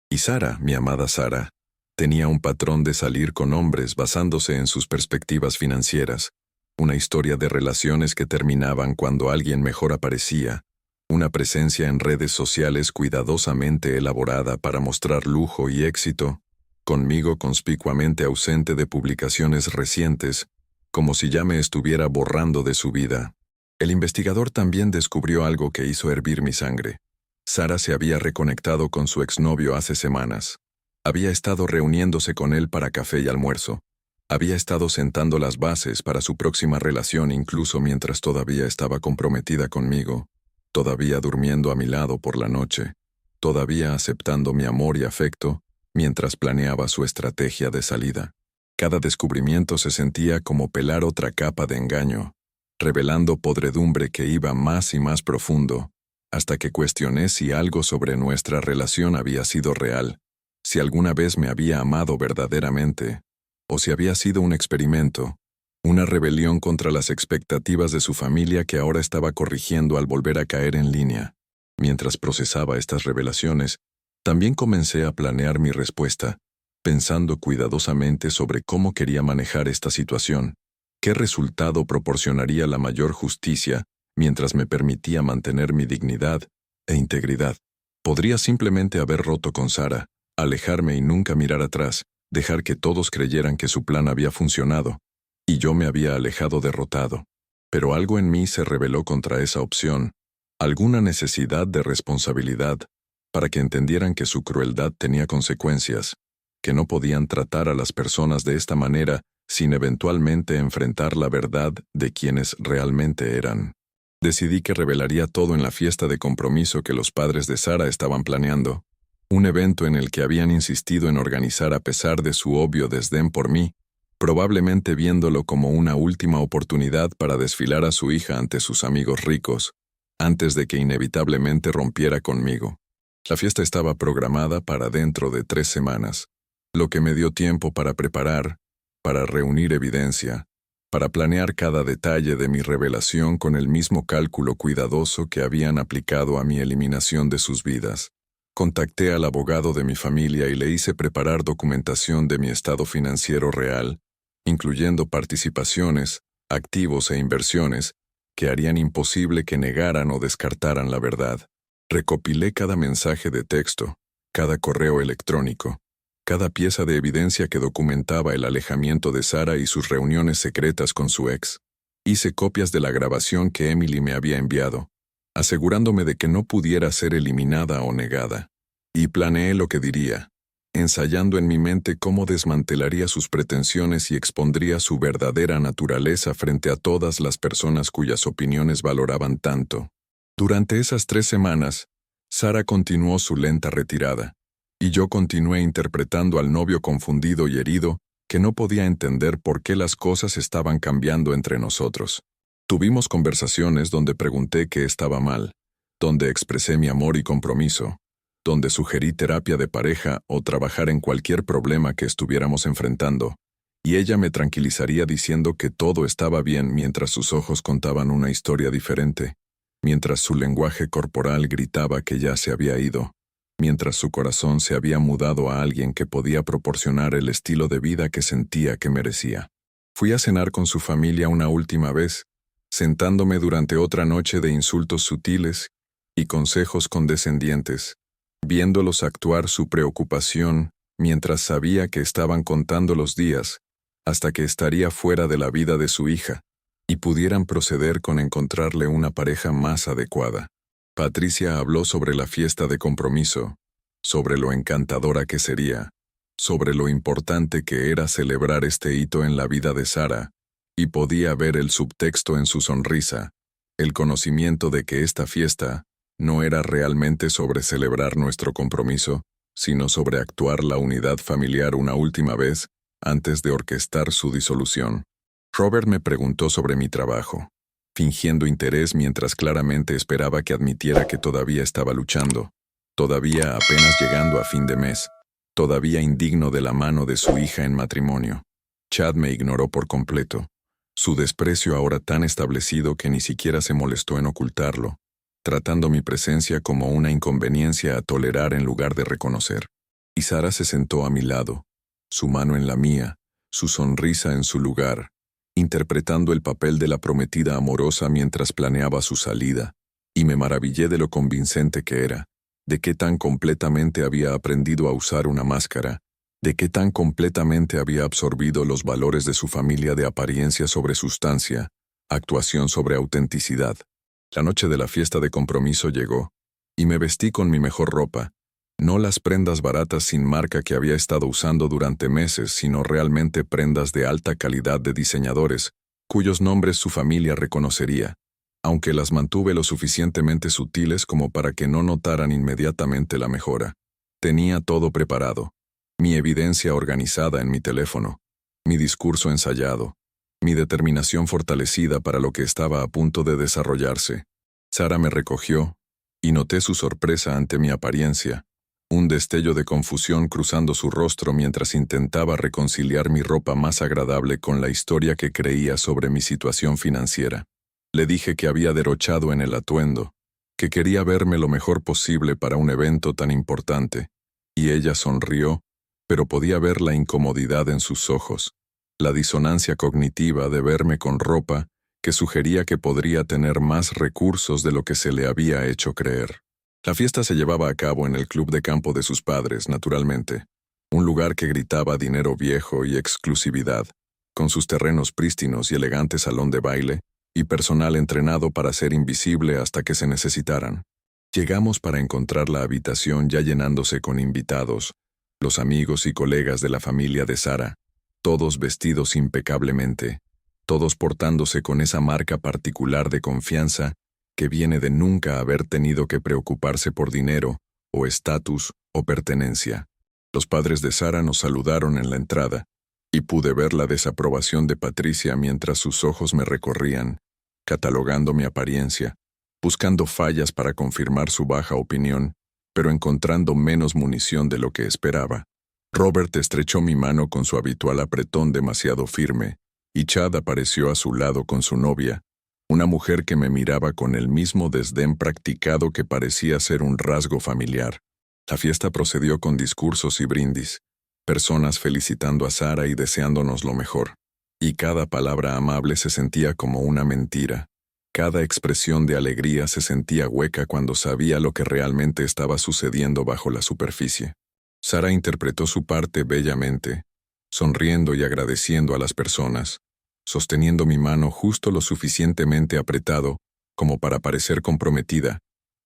Y Sara, mi amada Sara, tenía un patrón de salir con hombres basándose en sus perspectivas financieras, una historia de relaciones que terminaban cuando alguien mejor aparecía, una presencia en redes sociales cuidadosamente elaborada para mostrar lujo y éxito, conmigo conspicuamente ausente de publicaciones recientes, como si ya me estuviera borrando de su vida. El investigador también descubrió algo que hizo hervir mi sangre. Sara se había reconectado con su exnovio hace semanas. Había estado reuniéndose con él para café y almuerzo. Había estado sentando las bases para su próxima relación incluso mientras todavía estaba comprometida conmigo, todavía durmiendo a mi lado por la noche, todavía aceptando mi amor y afecto mientras planeaba su estrategia de salida. Cada descubrimiento se sentía como pelar otra capa de engaño, revelando podredumbre que iba más y más profundo, hasta que cuestioné si algo sobre nuestra relación había sido real, si alguna vez me había amado verdaderamente, o si había sido un experimento, una rebelión contra las expectativas de su familia que ahora estaba corrigiendo al volver a caer en línea. Mientras procesaba estas revelaciones, también comencé a planear mi respuesta, pensando cuidadosamente sobre cómo quería manejar esta situación, qué resultado proporcionaría la mayor justicia mientras me permitía mantener mi dignidad e integridad. Podría simplemente haber roto con Sara, alejarme y nunca mirar atrás, dejar que todos creyeran que su plan había funcionado, y yo me había alejado derrotado. Pero algo en mí se rebeló contra esa opción, alguna necesidad de responsabilidad, para que entendieran que su crueldad tenía consecuencias, que no podían tratar a las personas de esta manera sin eventualmente enfrentar la verdad de quienes realmente eran. Decidí que revelaría todo en la fiesta de compromiso que los padres de Sara estaban planeando, un evento en el que habían insistido en organizar a pesar de su obvio desdén por mí, probablemente viéndolo como una última oportunidad para desfilar a su hija ante sus amigos ricos, antes de que inevitablemente rompiera conmigo. La fiesta estaba programada para dentro de 3 semanas, lo que me dio tiempo para preparar, para reunir evidencia, para planear cada detalle de mi revelación con el mismo cálculo cuidadoso que habían aplicado a mi eliminación de sus vidas. Contacté al abogado de mi familia y le hice preparar documentación de mi estado financiero real, incluyendo participaciones, activos e inversiones, que harían imposible que negaran o descartaran la verdad. Recopilé cada mensaje de texto, cada correo electrónico, cada pieza de evidencia que documentaba el alejamiento de Sara y sus reuniones secretas con su ex. Hice copias de la grabación que Emily me había enviado, asegurándome de que no pudiera ser eliminada o negada. Y planeé lo que diría, ensayando en mi mente cómo desmantelaría sus pretensiones y expondría su verdadera naturaleza frente a todas las personas cuyas opiniones valoraban tanto. Durante esas 3 semanas, Sara continuó su lenta retirada, y yo continué interpretando al novio confundido y herido que no podía entender por qué las cosas estaban cambiando entre nosotros. Tuvimos conversaciones donde pregunté qué estaba mal, donde expresé mi amor y compromiso, donde sugerí terapia de pareja o trabajar en cualquier problema que estuviéramos enfrentando, y ella me tranquilizaría diciendo que todo estaba bien mientras sus ojos contaban una historia diferente, mientras su lenguaje corporal gritaba que ya se había ido, mientras su corazón se había mudado a alguien que podía proporcionar el estilo de vida que sentía que merecía. Fui a cenar con su familia una última vez, sentándome durante otra noche de insultos sutiles y consejos condescendientes, viéndolos actuar su preocupación mientras sabía que estaban contando los días hasta que estaría fuera de la vida de su hija y pudieran proceder con encontrarle una pareja más adecuada. Patricia habló sobre la fiesta de compromiso, sobre lo encantadora que sería, sobre lo importante que era celebrar este hito en la vida de Sara, y podía ver el subtexto en su sonrisa, el conocimiento de que esta fiesta no era realmente sobre celebrar nuestro compromiso, sino sobre actuar la unidad familiar una última vez antes de orquestar su disolución. Robert me preguntó sobre mi trabajo, fingiendo interés mientras claramente esperaba que admitiera que todavía estaba luchando, todavía apenas llegando a fin de mes, todavía indigno de la mano de su hija en matrimonio. Chad me ignoró por completo, su desprecio ahora tan establecido que ni siquiera se molestó en ocultarlo, tratando mi presencia como una inconveniencia a tolerar en lugar de reconocer. Y Sara se sentó a mi lado, su mano en la mía, su sonrisa en su lugar, interpretando el papel de la prometida amorosa mientras planeaba su salida, y me maravillé de lo convincente que era, de qué tan completamente había aprendido a usar una máscara, de qué tan completamente había absorbido los valores de su familia de apariencia sobre sustancia, actuación sobre autenticidad. La noche de la fiesta de compromiso llegó, y me vestí con mi mejor ropa, no las prendas baratas sin marca que había estado usando durante meses, sino realmente prendas de alta calidad de diseñadores, cuyos nombres su familia reconocería, aunque las mantuve lo suficientemente sutiles como para que no notaran inmediatamente la mejora. Tenía todo preparado, mi evidencia organizada en mi teléfono, mi discurso ensayado, mi determinación fortalecida para lo que estaba a punto de desarrollarse. Sara me recogió, y noté su sorpresa ante mi apariencia, un destello de confusión cruzando su rostro mientras intentaba reconciliar mi ropa más agradable con la historia que creía sobre mi situación financiera. Le dije que había derrochado en el atuendo, que quería verme lo mejor posible para un evento tan importante, y ella sonrió, pero podía ver la incomodidad en sus ojos, la disonancia cognitiva de verme con ropa que sugería que podría tener más recursos de lo que se le había hecho creer. La fiesta se llevaba a cabo en el club de campo de sus padres, naturalmente, un lugar que gritaba dinero viejo y exclusividad, con sus terrenos prístinos y elegante salón de baile, y personal entrenado para ser invisible hasta que se necesitaran. Llegamos para encontrar la habitación ya llenándose con invitados, los amigos y colegas de la familia de Sara, todos vestidos impecablemente, todos portándose con esa marca particular de confianza que viene de nunca haber tenido que preocuparse por dinero, o estatus, o pertenencia. Los padres de Sara nos saludaron en la entrada, y pude ver la desaprobación de Patricia mientras sus ojos me recorrían, catalogando mi apariencia, buscando fallas para confirmar su baja opinión, pero encontrando menos munición de lo que esperaba. Robert estrechó mi mano con su habitual apretón demasiado firme, y Chad apareció a su lado con su novia, una mujer que me miraba con el mismo desdén practicado que parecía ser un rasgo familiar. La fiesta procedió con discursos y brindis, personas felicitando a Sara y deseándonos lo mejor, y cada palabra amable se sentía como una mentira. Cada expresión de alegría se sentía hueca cuando sabía lo que realmente estaba sucediendo bajo la superficie. Sara interpretó su parte bellamente, sonriendo y agradeciendo a las personas, sosteniendo mi mano justo lo suficientemente apretado como para parecer comprometida,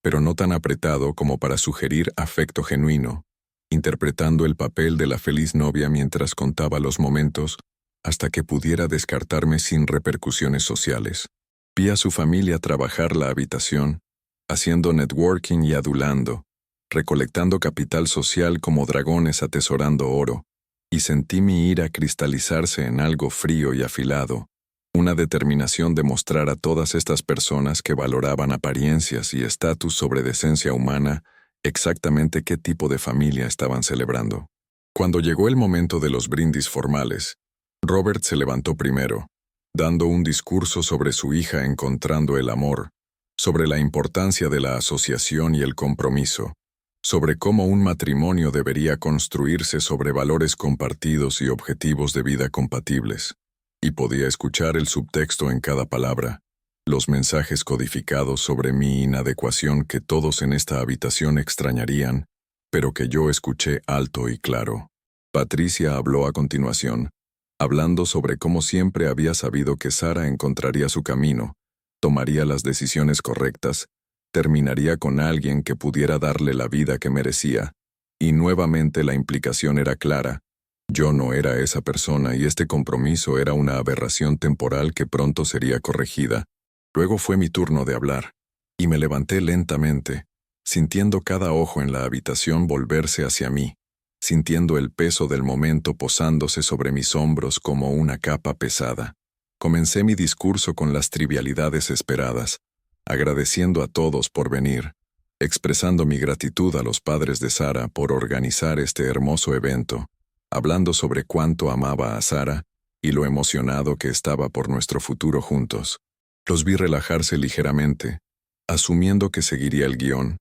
pero no tan apretado como para sugerir afecto genuino, interpretando el papel de la feliz novia mientras contaba los momentos hasta que pudiera descartarme sin repercusiones sociales. Vi a su familia trabajar la habitación, haciendo networking y adulando, recolectando capital social como dragones atesorando oro, y sentí mi ira cristalizarse en algo frío y afilado, una determinación de mostrar a todas estas personas que valoraban apariencias y estatus sobre decencia humana exactamente qué tipo de familia estaban celebrando. Cuando llegó el momento de los brindis formales, Robert se levantó primero, dando un discurso sobre su hija encontrando el amor, sobre la importancia de la asociación y el compromiso, sobre cómo un matrimonio debería construirse sobre valores compartidos y objetivos de vida compatibles. Y podía escuchar el subtexto en cada palabra, los mensajes codificados sobre mi inadecuación que todos en esta habitación extrañarían, pero que yo escuché alto y claro. Patricia habló a continuación, hablando sobre cómo siempre había sabido que Sara encontraría su camino, tomaría las decisiones correctas, terminaría con alguien que pudiera darle la vida que merecía, y nuevamente la implicación era clara. Yo no era esa persona y este compromiso era una aberración temporal que pronto sería corregida. Luego fue mi turno de hablar, y me levanté lentamente, sintiendo cada ojo en la habitación volverse hacia mí, sintiendo el peso del momento posándose sobre mis hombros como una capa pesada. Comencé mi discurso con las trivialidades esperadas, agradeciendo a todos por venir, expresando mi gratitud a los padres de Sara por organizar este hermoso evento, hablando sobre cuánto amaba a Sara y lo emocionado que estaba por nuestro futuro juntos. Los vi relajarse ligeramente, asumiendo que seguiría el guión,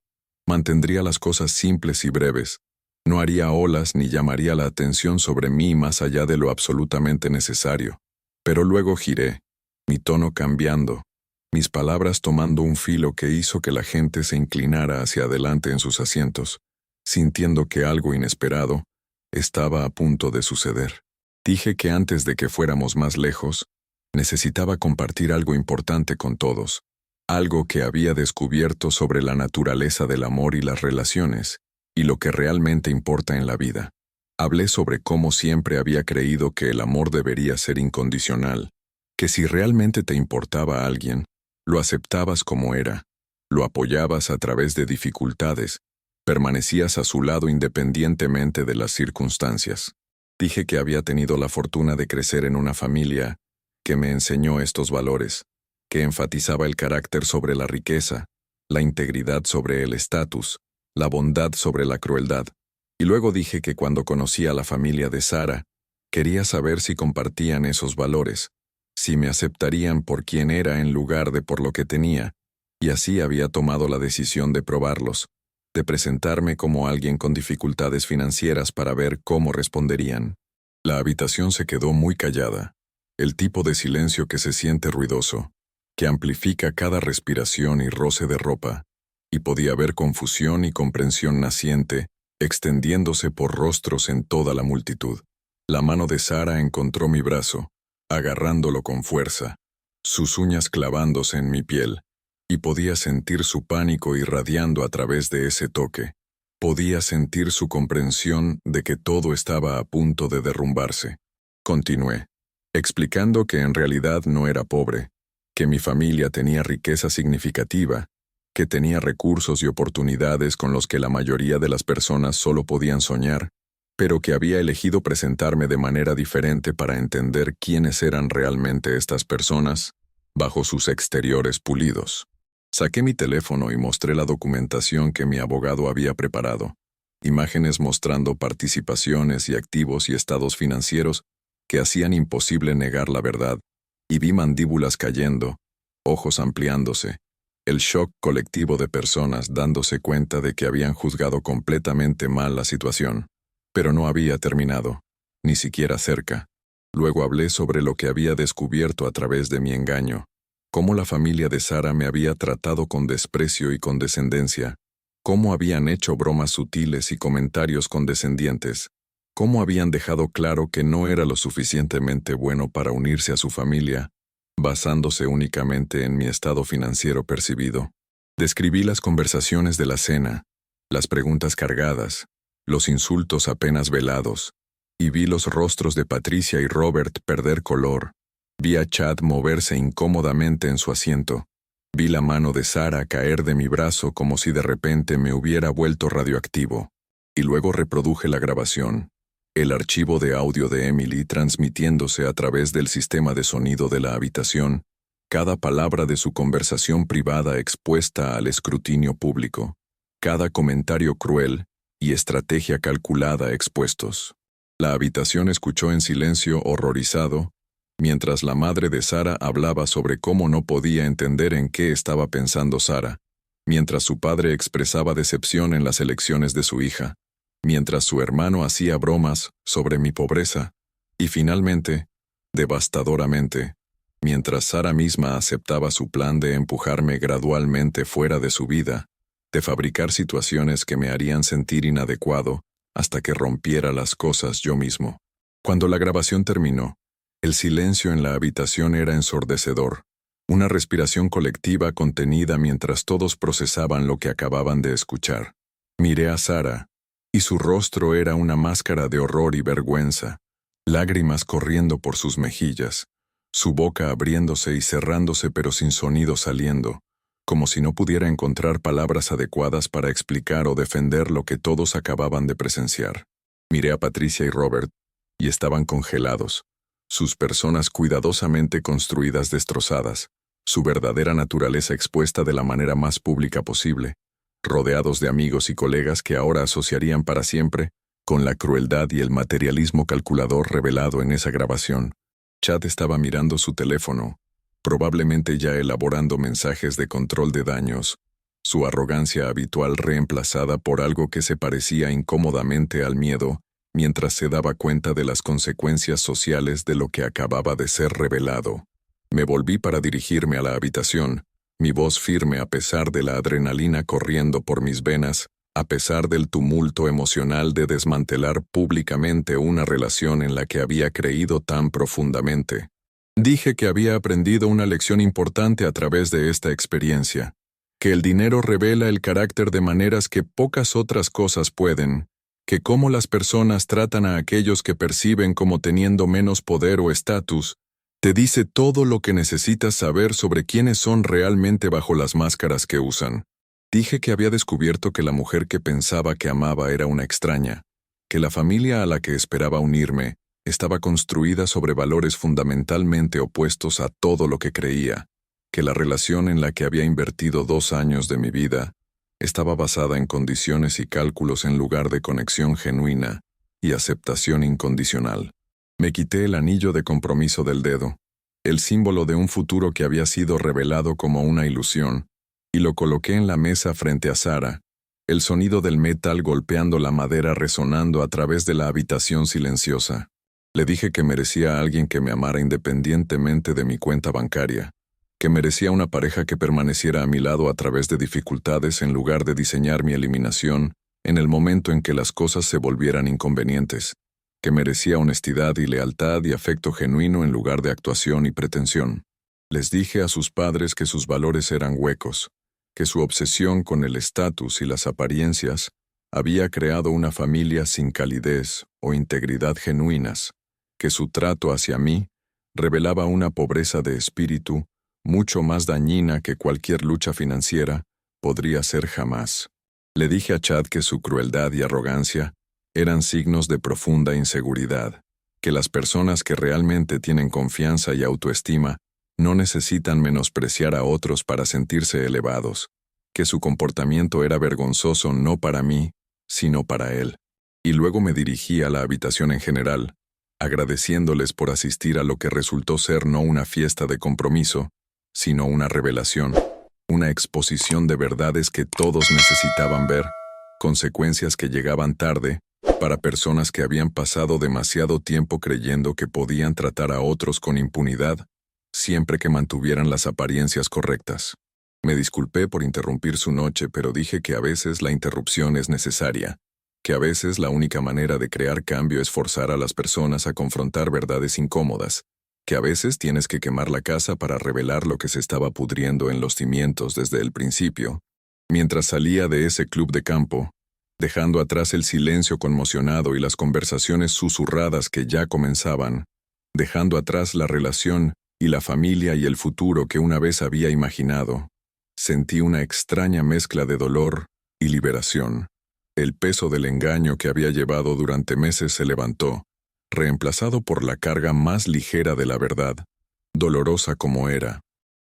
mantendría las cosas simples y breves, no haría olas ni llamaría la atención sobre mí más allá de lo absolutamente necesario. Pero luego giré, mi tono cambiando, mis palabras tomando un filo que hizo que la gente se inclinara hacia adelante en sus asientos, sintiendo que algo inesperado estaba a punto de suceder. Dije que antes de que fuéramos más lejos, necesitaba compartir algo importante con todos, algo que había descubierto sobre la naturaleza del amor y las relaciones, y lo que realmente importa en la vida. Hablé sobre cómo siempre había creído que el amor debería ser incondicional, que si realmente te importaba a alguien, lo aceptabas como era, lo apoyabas a través de dificultades, permanecías a su lado independientemente de las circunstancias. Dije que había tenido la fortuna de crecer en una familia que me enseñó estos valores, que enfatizaba el carácter sobre la riqueza, la integridad sobre el estatus, la bondad sobre la crueldad. Y luego dije que cuando conocí a la familia de Sara, quería saber si compartían esos valores, si me aceptarían por quien era en lugar de por lo que tenía, y así había tomado la decisión de probarlos, de presentarme como alguien con dificultades financieras para ver cómo responderían. La habitación se quedó muy callada, el tipo de silencio que se siente ruidoso, que amplifica cada respiración y roce de ropa, y podía ver confusión y comprensión naciente, extendiéndose por rostros en toda la multitud. La mano de Sara encontró mi brazo, agarrándolo con fuerza, sus uñas clavándose en mi piel, y podía sentir su pánico irradiando a través de ese toque. Podía sentir su comprensión de que todo estaba a punto de derrumbarse. Continué, explicando que en realidad no era pobre, que mi familia tenía riqueza significativa, que tenía recursos y oportunidades con los que la mayoría de las personas solo podían soñar, pero que había elegido presentarme de manera diferente para entender quiénes eran realmente estas personas, bajo sus exteriores pulidos. Saqué mi teléfono y mostré la documentación que mi abogado había preparado, imágenes mostrando participaciones y activos y estados financieros que hacían imposible negar la verdad, y vi mandíbulas cayendo, ojos ampliándose, el shock colectivo de personas dándose cuenta de que habían juzgado completamente mal la situación. Pero no había terminado, ni siquiera cerca. Luego hablé sobre lo que había descubierto a través de mi engaño, cómo la familia de Sara me había tratado con desprecio y condescendencia, cómo habían hecho bromas sutiles y comentarios condescendientes, cómo habían dejado claro que no era lo suficientemente bueno para unirse a su familia, basándose únicamente en mi estado financiero percibido. Describí las conversaciones de la cena, las preguntas cargadas, los insultos apenas velados, y vi los rostros de Patricia y Robert perder color. Vi a Chad moverse incómodamente en su asiento. Vi la mano de Sara caer de mi brazo como si de repente me hubiera vuelto radioactivo. Y luego reproduje la grabación, el archivo de audio de Emily transmitiéndose a través del sistema de sonido de la habitación, cada palabra de su conversación privada expuesta al escrutinio público, cada comentario cruel y estrategia calculada expuestos. La habitación escuchó en silencio horrorizado, mientras la madre de Sara hablaba sobre cómo no podía entender en qué estaba pensando Sara, mientras su padre expresaba decepción en las elecciones de su hija, mientras su hermano hacía bromas sobre mi pobreza, y finalmente, devastadoramente, mientras Sara misma aceptaba su plan de empujarme gradualmente fuera de su vida, de fabricar situaciones que me harían sentir inadecuado hasta que rompiera las cosas yo mismo. Cuando la grabación terminó, el silencio en la habitación era ensordecedor, una respiración colectiva contenida mientras todos procesaban lo que acababan de escuchar. Miré a Sara, y su rostro era una máscara de horror y vergüenza, lágrimas corriendo por sus mejillas, su boca abriéndose y cerrándose pero sin sonido saliendo, como si no pudiera encontrar palabras adecuadas para explicar o defender lo que todos acababan de presenciar. Miré a Patricia y Robert, y estaban congelados, sus personas cuidadosamente construidas destrozadas, su verdadera naturaleza expuesta de la manera más pública posible, rodeados de amigos y colegas que ahora asociarían para siempre con la crueldad y el materialismo calculador revelado en esa grabación. Chad estaba mirando su teléfono, probablemente ya elaborando mensajes de control de daños, su arrogancia habitual reemplazada por algo que se parecía incómodamente al miedo, mientras se daba cuenta de las consecuencias sociales de lo que acababa de ser revelado. Me volví para dirigirme a la habitación, mi voz firme a pesar de la adrenalina corriendo por mis venas, a pesar del tumulto emocional de desmantelar públicamente una relación en la que había creído tan profundamente. Dije que había aprendido una lección importante a través de esta experiencia, que el dinero revela el carácter de maneras que pocas otras cosas pueden, que cómo las personas tratan a aquellos que perciben como teniendo menos poder o estatus, te dice todo lo que necesitas saber sobre quiénes son realmente bajo las máscaras que usan. Dije que había descubierto que la mujer que pensaba que amaba era una extraña, que la familia a la que esperaba unirme estaba construida sobre valores fundamentalmente opuestos a todo lo que creía, que la relación en la que había invertido 2 años de mi vida estaba basada en condiciones y cálculos en lugar de conexión genuina y aceptación incondicional. Me quité el anillo de compromiso del dedo, el símbolo de un futuro que había sido revelado como una ilusión, y lo coloqué en la mesa frente a Sara, el sonido del metal golpeando la madera resonando a través de la habitación silenciosa. Le dije que merecía a alguien que me amara independientemente de mi cuenta bancaria, que merecía una pareja que permaneciera a mi lado a través de dificultades en lugar de diseñar mi eliminación en el momento en que las cosas se volvieran inconvenientes, que merecía honestidad y lealtad y afecto genuino en lugar de actuación y pretensión. Les dije a sus padres que sus valores eran huecos, que su obsesión con el estatus y las apariencias había creado una familia sin calidez o integridad genuinas, que su trato hacia mí revelaba una pobreza de espíritu mucho más dañina que cualquier lucha financiera podría ser jamás. Le dije a Chad que su crueldad y arrogancia eran signos de profunda inseguridad, que las personas que realmente tienen confianza y autoestima no necesitan menospreciar a otros para sentirse elevados, que su comportamiento era vergonzoso no para mí, sino para él. Y luego me dirigí a la habitación en general, agradeciéndoles por asistir a lo que resultó ser no una fiesta de compromiso, sino una revelación, una exposición de verdades que todos necesitaban ver, consecuencias que llegaban tarde, para personas que habían pasado demasiado tiempo creyendo que podían tratar a otros con impunidad, siempre que mantuvieran las apariencias correctas. Me disculpé por interrumpir su noche, pero dije que a veces la interrupción es necesaria, que a veces la única manera de crear cambio es forzar a las personas a confrontar verdades incómodas, que a veces tienes que quemar la casa para revelar lo que se estaba pudriendo en los cimientos desde el principio. Mientras salía de ese club de campo, dejando atrás el silencio conmocionado y las conversaciones susurradas que ya comenzaban, dejando atrás la relación y la familia y el futuro que una vez había imaginado, sentí una extraña mezcla de dolor y liberación. El peso del engaño que había llevado durante meses se levantó, reemplazado por la carga más ligera de la verdad, dolorosa como era.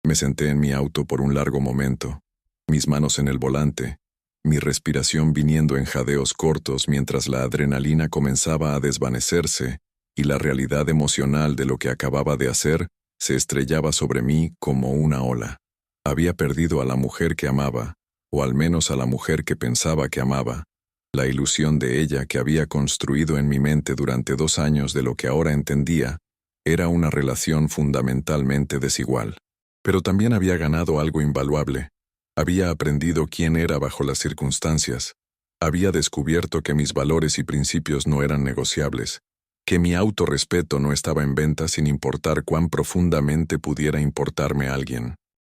Me senté en mi auto por un largo momento, mis manos en el volante, mi respiración viniendo en jadeos cortos mientras la adrenalina comenzaba a desvanecerse y la realidad emocional de lo que acababa de hacer se estrellaba sobre mí como una ola. Había perdido a la mujer que amaba, o al menos a la mujer que pensaba que amaba. La ilusión de ella que había construido en mi mente durante 2 años de lo que ahora entendía era una relación fundamentalmente desigual. Pero también había ganado algo invaluable. Había aprendido quién era bajo las circunstancias. Había descubierto que mis valores y principios no eran negociables, que mi autorrespeto no estaba en venta sin importar cuán profundamente pudiera importarme alguien.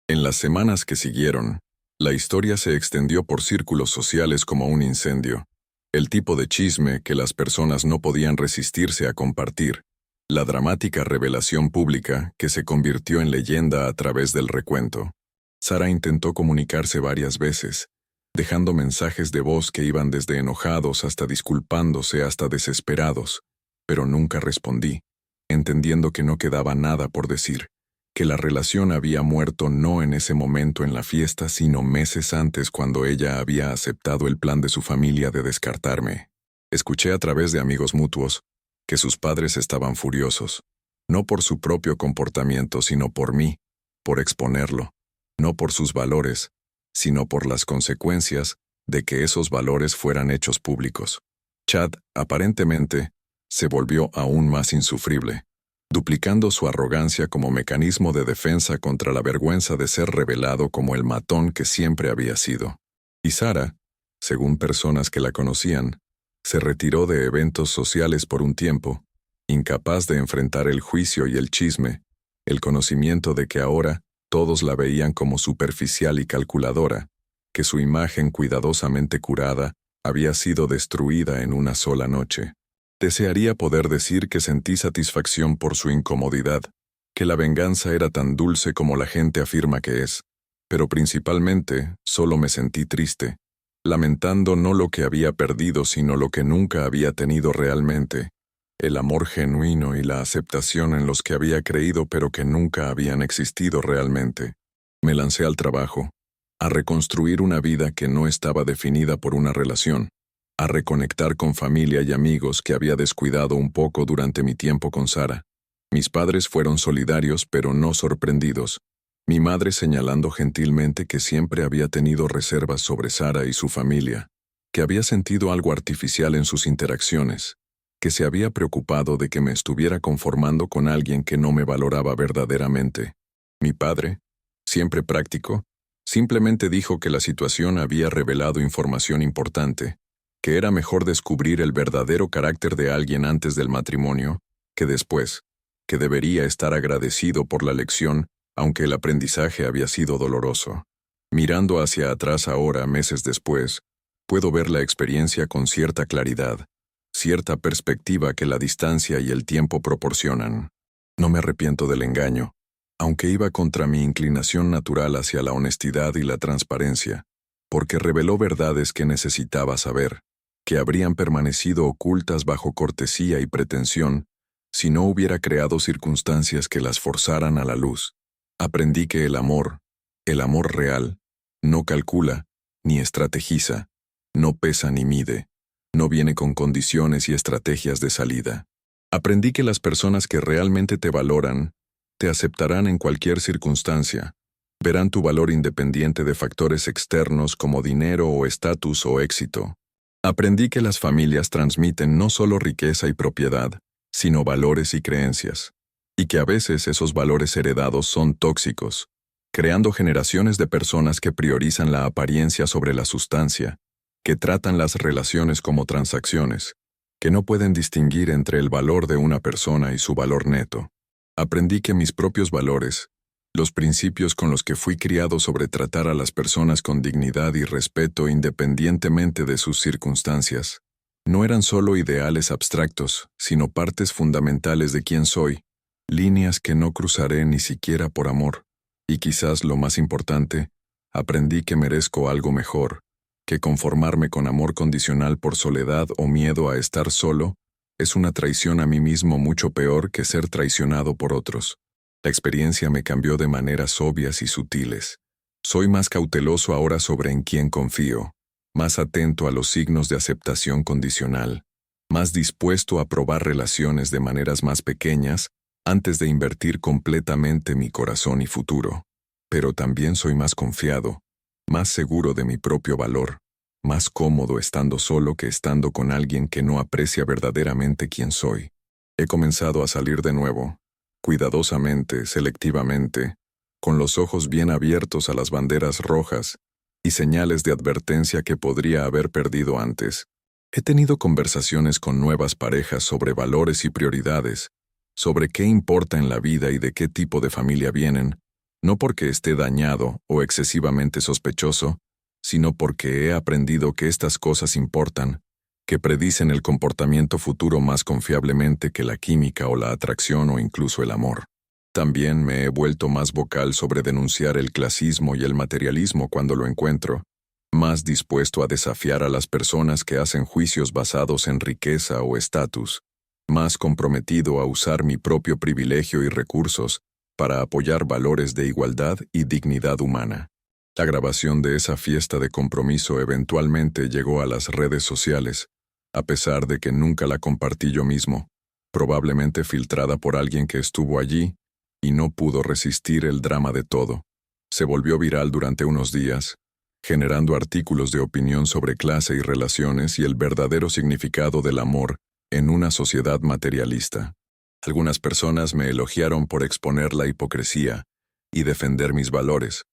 En las semanas que siguieron, la historia se extendió por círculos sociales como un incendio, el tipo de chisme que las personas no podían resistirse a compartir, la dramática revelación pública que se convirtió en leyenda a través del recuento. Sara intentó comunicarse varias veces, dejando mensajes de voz que iban desde enojados hasta disculpándose hasta desesperados, pero nunca respondí, entendiendo que no quedaba nada por decir, que la relación había muerto no en ese momento en la fiesta, sino meses antes cuando ella había aceptado el plan de su familia de descartarme. Escuché a través de amigos mutuos que sus padres estaban furiosos, no por su propio comportamiento, sino por mí, por exponerlo, no por sus valores, sino por las consecuencias de que esos valores fueran hechos públicos. Chad, aparentemente, se volvió aún más insufrible, duplicando su arrogancia como mecanismo de defensa contra la vergüenza de ser revelado como el matón que siempre había sido. Y Sara, según personas que la conocían, se retiró de eventos sociales por un tiempo, incapaz de enfrentar el juicio y el chisme, el conocimiento de que ahora todos la veían como superficial y calculadora, que su imagen cuidadosamente curada había sido destruida en una sola noche. Desearía poder decir que sentí satisfacción por su incomodidad, que la venganza era tan dulce como la gente afirma que es, pero principalmente solo me sentí triste, lamentando no lo que había perdido sino lo que nunca había tenido realmente, el amor genuino y la aceptación en los que había creído pero que nunca habían existido realmente. Me lancé al trabajo, a reconstruir una vida que no estaba definida por una relación, a reconectar con familia y amigos que había descuidado un poco durante mi tiempo con Sara. Mis padres fueron solidarios pero no sorprendidos, mi madre señalando gentilmente que siempre había tenido reservas sobre Sara y su familia, que había sentido algo artificial en sus interacciones, que se había preocupado de que me estuviera conformando con alguien que no me valoraba verdaderamente. Mi padre, siempre práctico, simplemente dijo que la situación había revelado información importante, que era mejor descubrir el verdadero carácter de alguien antes del matrimonio que después, que debería estar agradecido por la lección, aunque el aprendizaje había sido doloroso. Mirando hacia atrás ahora, meses después, puedo ver la experiencia con cierta claridad, cierta perspectiva que la distancia y el tiempo proporcionan. No me arrepiento del engaño, aunque iba contra mi inclinación natural hacia la honestidad y la transparencia, porque reveló verdades que necesitaba saber, que habrían permanecido ocultas bajo cortesía y pretensión si no hubiera creado circunstancias que las forzaran a la luz. Aprendí que el amor real, no calcula, ni estrategiza, no pesa ni mide, no viene con condiciones y estrategias de salida. Aprendí que las personas que realmente te valoran, te aceptarán en cualquier circunstancia, verán tu valor independiente de factores externos como dinero o estatus o éxito. Aprendí que las familias transmiten no solo riqueza y propiedad, sino valores y creencias, y que a veces esos valores heredados son tóxicos, creando generaciones de personas que priorizan la apariencia sobre la sustancia, que tratan las relaciones como transacciones, que no pueden distinguir entre el valor de una persona y su valor neto. Aprendí que mis propios valores, los principios con los que fui criado sobre tratar a las personas con dignidad y respeto independientemente de sus circunstancias, no eran solo ideales abstractos, sino partes fundamentales de quién soy, líneas que no cruzaré ni siquiera por amor. Y quizás lo más importante, aprendí que merezco algo mejor, que conformarme con amor condicional por soledad o miedo a estar solo es una traición a mí mismo mucho peor que ser traicionado por otros. La experiencia me cambió de maneras obvias y sutiles. Soy más cauteloso ahora sobre en quién confío, más atento a los signos de aceptación condicional, más dispuesto a probar relaciones de maneras más pequeñas antes de invertir completamente mi corazón y futuro. Pero también soy más confiado, más seguro de mi propio valor, más cómodo estando solo que estando con alguien que no aprecia verdaderamente quién soy. He comenzado a salir de nuevo, cuidadosamente, selectivamente, con los ojos bien abiertos a las banderas rojas y señales de advertencia que podría haber perdido antes. He tenido conversaciones con nuevas parejas sobre valores y prioridades, sobre qué importa en la vida y de qué tipo de familia vienen, no porque esté dañado o excesivamente sospechoso, sino porque he aprendido que estas cosas importan, que predicen el comportamiento futuro más confiablemente que la química o la atracción o incluso el amor. También me he vuelto más vocal sobre denunciar el clasismo y el materialismo cuando lo encuentro, más dispuesto a desafiar a las personas que hacen juicios basados en riqueza o estatus, más comprometido a usar mi propio privilegio y recursos para apoyar valores de igualdad y dignidad humana. La grabación de esa fiesta de compromiso eventualmente llegó a las redes sociales, a pesar de que nunca la compartí yo mismo, probablemente filtrada por alguien que estuvo allí y no pudo resistir el drama de todo. Se volvió viral durante unos días, generando artículos de opinión sobre clase y relaciones y el verdadero significado del amor en una sociedad materialista. Algunas personas me elogiaron por exponer la hipocresía y defender mis valores,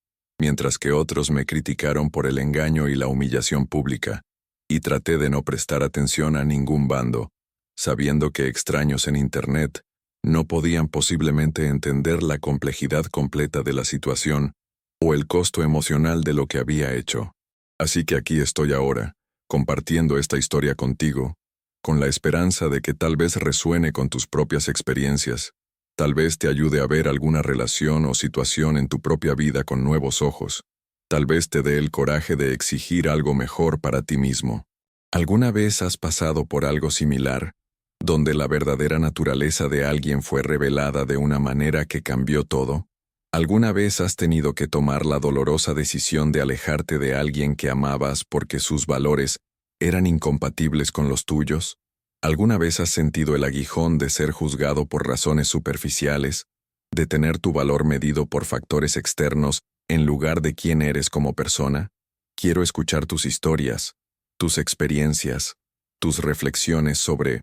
mientras que otros me criticaron por el engaño y la humillación pública, y traté de no prestar atención a ningún bando, sabiendo que extraños en Internet no podían posiblemente entender la complejidad completa de la situación o el costo emocional de lo que había hecho. Así que aquí estoy ahora, compartiendo esta historia contigo, con la esperanza de que tal vez resuene con tus propias experiencias, tal vez te ayude a ver alguna relación o situación en tu propia vida con nuevos ojos, tal vez te dé el coraje de exigir algo mejor para ti mismo. ¿Alguna vez has pasado por algo similar, donde la verdadera naturaleza de alguien fue revelada de una manera que cambió todo? ¿Alguna vez has tenido que tomar la dolorosa decisión de alejarte de alguien que amabas porque sus valores eran incompatibles con los tuyos? ¿Alguna vez has sentido el aguijón de ser juzgado por razones superficiales, de tener tu valor medido por factores externos en lugar de quién eres como persona? Quiero escuchar tus historias, tus experiencias, tus reflexiones sobre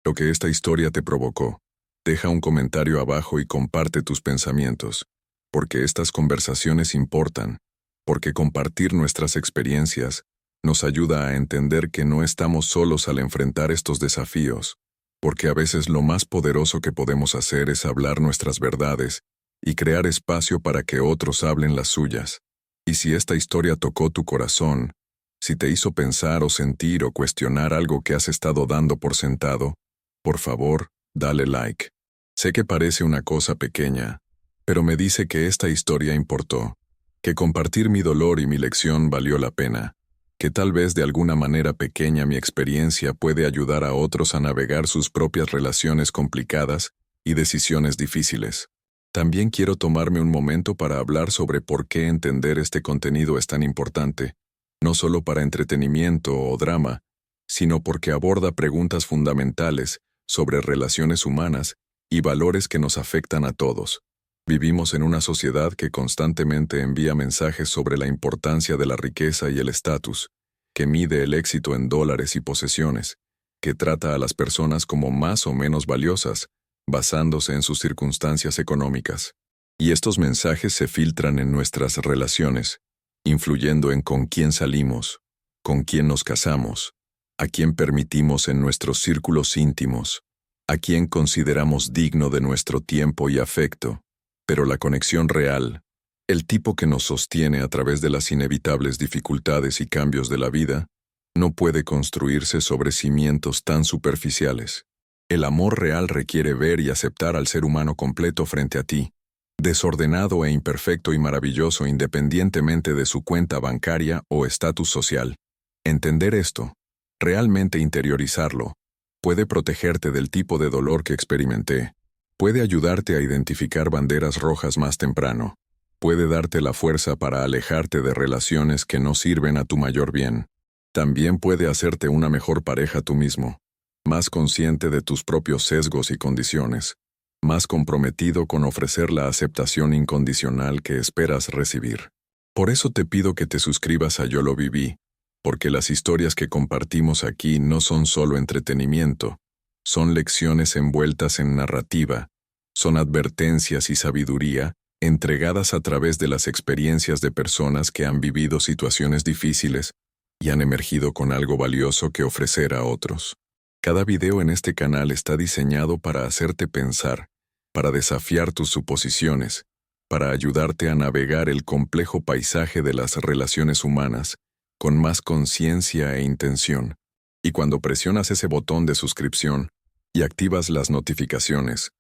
lo que esta historia te provocó. Deja un comentario abajo y comparte tus pensamientos. porque estas conversaciones importan, porque compartir nuestras experiencias nos ayuda a entender que no estamos solos al enfrentar estos desafíos, porque a veces lo más poderoso que podemos hacer es hablar nuestras verdades y crear espacio para que otros hablen las suyas. Y si esta historia tocó tu corazón, si te hizo pensar o sentir o cuestionar algo que has estado dando por sentado, por favor, dale like. Sé que parece una cosa pequeña, pero me dice que esta historia importó, que compartir mi dolor y mi lección valió la pena, que tal vez de alguna manera pequeña mi experiencia puede ayudar a otros a navegar sus propias relaciones complicadas y decisiones difíciles. También quiero tomarme un momento para hablar sobre por qué entender este contenido es tan importante, no solo para entretenimiento o drama, sino porque aborda preguntas fundamentales sobre relaciones humanas y valores que nos afectan a todos. Vivimos en una sociedad que constantemente envía mensajes sobre la importancia de la riqueza y el estatus, que mide el éxito en dólares y posesiones, que trata a las personas como más o menos valiosas, basándose en sus circunstancias económicas. Y estos mensajes se filtran en nuestras relaciones, influyendo en con quién salimos, con quién nos casamos, a quién permitimos en nuestros círculos íntimos, a quién consideramos digno de nuestro tiempo y afecto. Pero la conexión real, el tipo que nos sostiene a través de las inevitables dificultades y cambios de la vida, no puede construirse sobre cimientos tan superficiales. El amor real requiere ver y aceptar al ser humano completo frente a ti, desordenado e imperfecto y maravilloso independientemente de su cuenta bancaria o estatus social. Entender esto, realmente interiorizarlo, puede protegerte del tipo de dolor que experimenté, puede ayudarte a identificar banderas rojas más temprano, puede darte la fuerza para alejarte de relaciones que no sirven a tu mayor bien. También puede hacerte una mejor pareja tú mismo, más consciente de tus propios sesgos y condiciones, más comprometido con ofrecer la aceptación incondicional que esperas recibir. Por eso te pido que te suscribas a Yo lo viví, porque las historias que compartimos aquí no son solo entretenimiento, son lecciones envueltas en narrativa, son advertencias y sabiduría entregadas a través de las experiencias de personas que han vivido situaciones difíciles y han emergido con algo valioso que ofrecer a otros. Cada video en este canal está diseñado para hacerte pensar, para desafiar tus suposiciones, para ayudarte a navegar el complejo paisaje de las relaciones humanas con más conciencia e intención. Y cuando presionas ese botón de suscripción y activas las notificaciones,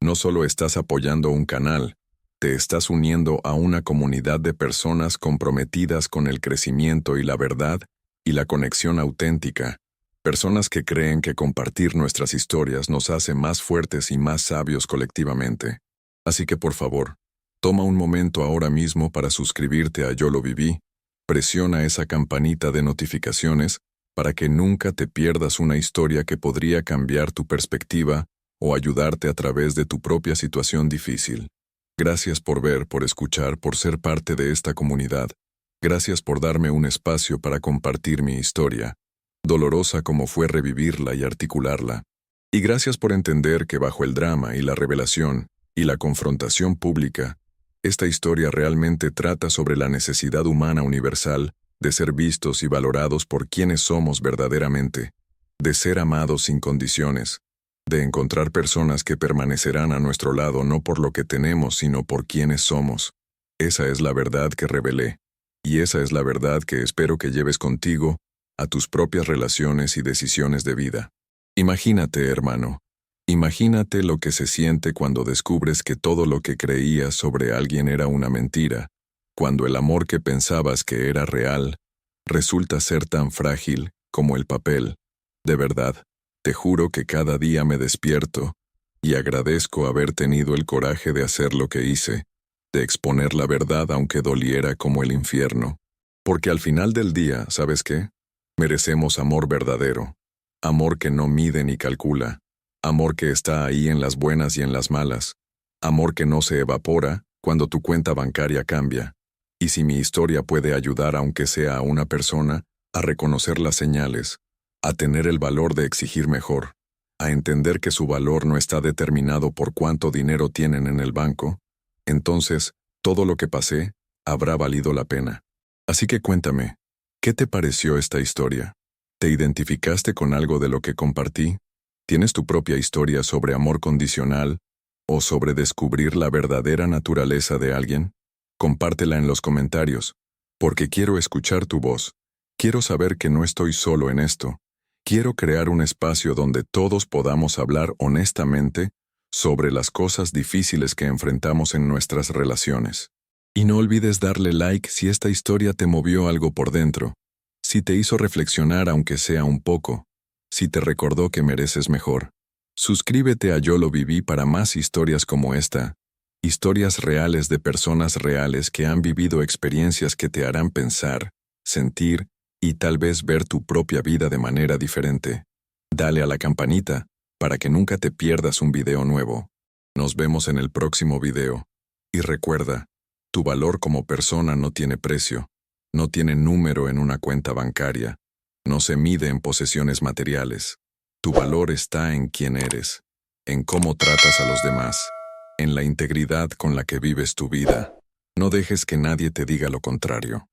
no solo estás apoyando un canal, te estás uniendo a una comunidad de personas comprometidas con el crecimiento y la verdad y la conexión auténtica. Personas que creen que compartir nuestras historias nos hace más fuertes y más sabios colectivamente. Así que por favor, toma un momento ahora mismo para suscribirte a Yo lo viví, presiona esa campanita de notificaciones para que nunca te pierdas una historia que podría cambiar tu perspectiva o ayudarte a través de tu propia situación difícil. Gracias por ver, por escuchar, por ser parte de esta comunidad. Gracias por darme un espacio para compartir mi historia, dolorosa como fue revivirla y articularla. Y gracias por entender que bajo el drama y la revelación y la confrontación pública, esta historia realmente trata sobre la necesidad humana universal de ser vistos y valorados por quienes somos verdaderamente, de ser amados sin condiciones, de encontrar personas que permanecerán a nuestro lado no por lo que tenemos sino por quienes somos. Esa es la verdad que revelé, y esa es la verdad que espero que lleves contigo a tus propias relaciones y decisiones de vida. Imagínate, hermano, imagínate lo que se siente cuando descubres que todo lo que creías sobre alguien era una mentira, cuando el amor que pensabas que era real resulta ser tan frágil como el papel. De verdad, te juro que cada día me despierto y agradezco haber tenido el coraje de hacer lo que hice, de exponer la verdad aunque doliera como el infierno. Porque al final del día, ¿sabes qué? Merecemos amor verdadero, amor que no mide ni calcula, amor que está ahí en las buenas y en las malas, amor que no se evapora cuando tu cuenta bancaria cambia. Y si mi historia puede ayudar aunque sea a una persona a reconocer las señales, a tener el valor de exigir mejor, a entender que su valor no está determinado por cuánto dinero tienen en el banco, entonces todo lo que pasé habrá valido la pena. Así que cuéntame, ¿qué te pareció esta historia? ¿Te identificaste con algo de lo que compartí? ¿Tienes tu propia historia sobre amor condicional o sobre descubrir la verdadera naturaleza de alguien? Compártela en los comentarios, porque quiero escuchar tu voz. Quiero saber que no estoy solo en esto. Quiero crear un espacio donde todos podamos hablar honestamente sobre las cosas difíciles que enfrentamos en nuestras relaciones. Y no olvides darle like si esta historia te movió algo por dentro, si te hizo reflexionar aunque sea un poco, si te recordó que mereces mejor. Suscríbete a Yo lo viví para más historias como esta, historias reales de personas reales que han vivido experiencias que te harán pensar, sentir y tal vez ver tu propia vida de manera diferente. Dale a la campanita para que nunca te pierdas un video nuevo. Nos vemos en el próximo video. Y recuerda, tu valor como persona no tiene precio, no tiene número en una cuenta bancaria, no se mide en posesiones materiales. Tu valor está en quién eres, en cómo tratas a los demás, en la integridad con la que vives tu vida. No dejes que nadie te diga lo contrario.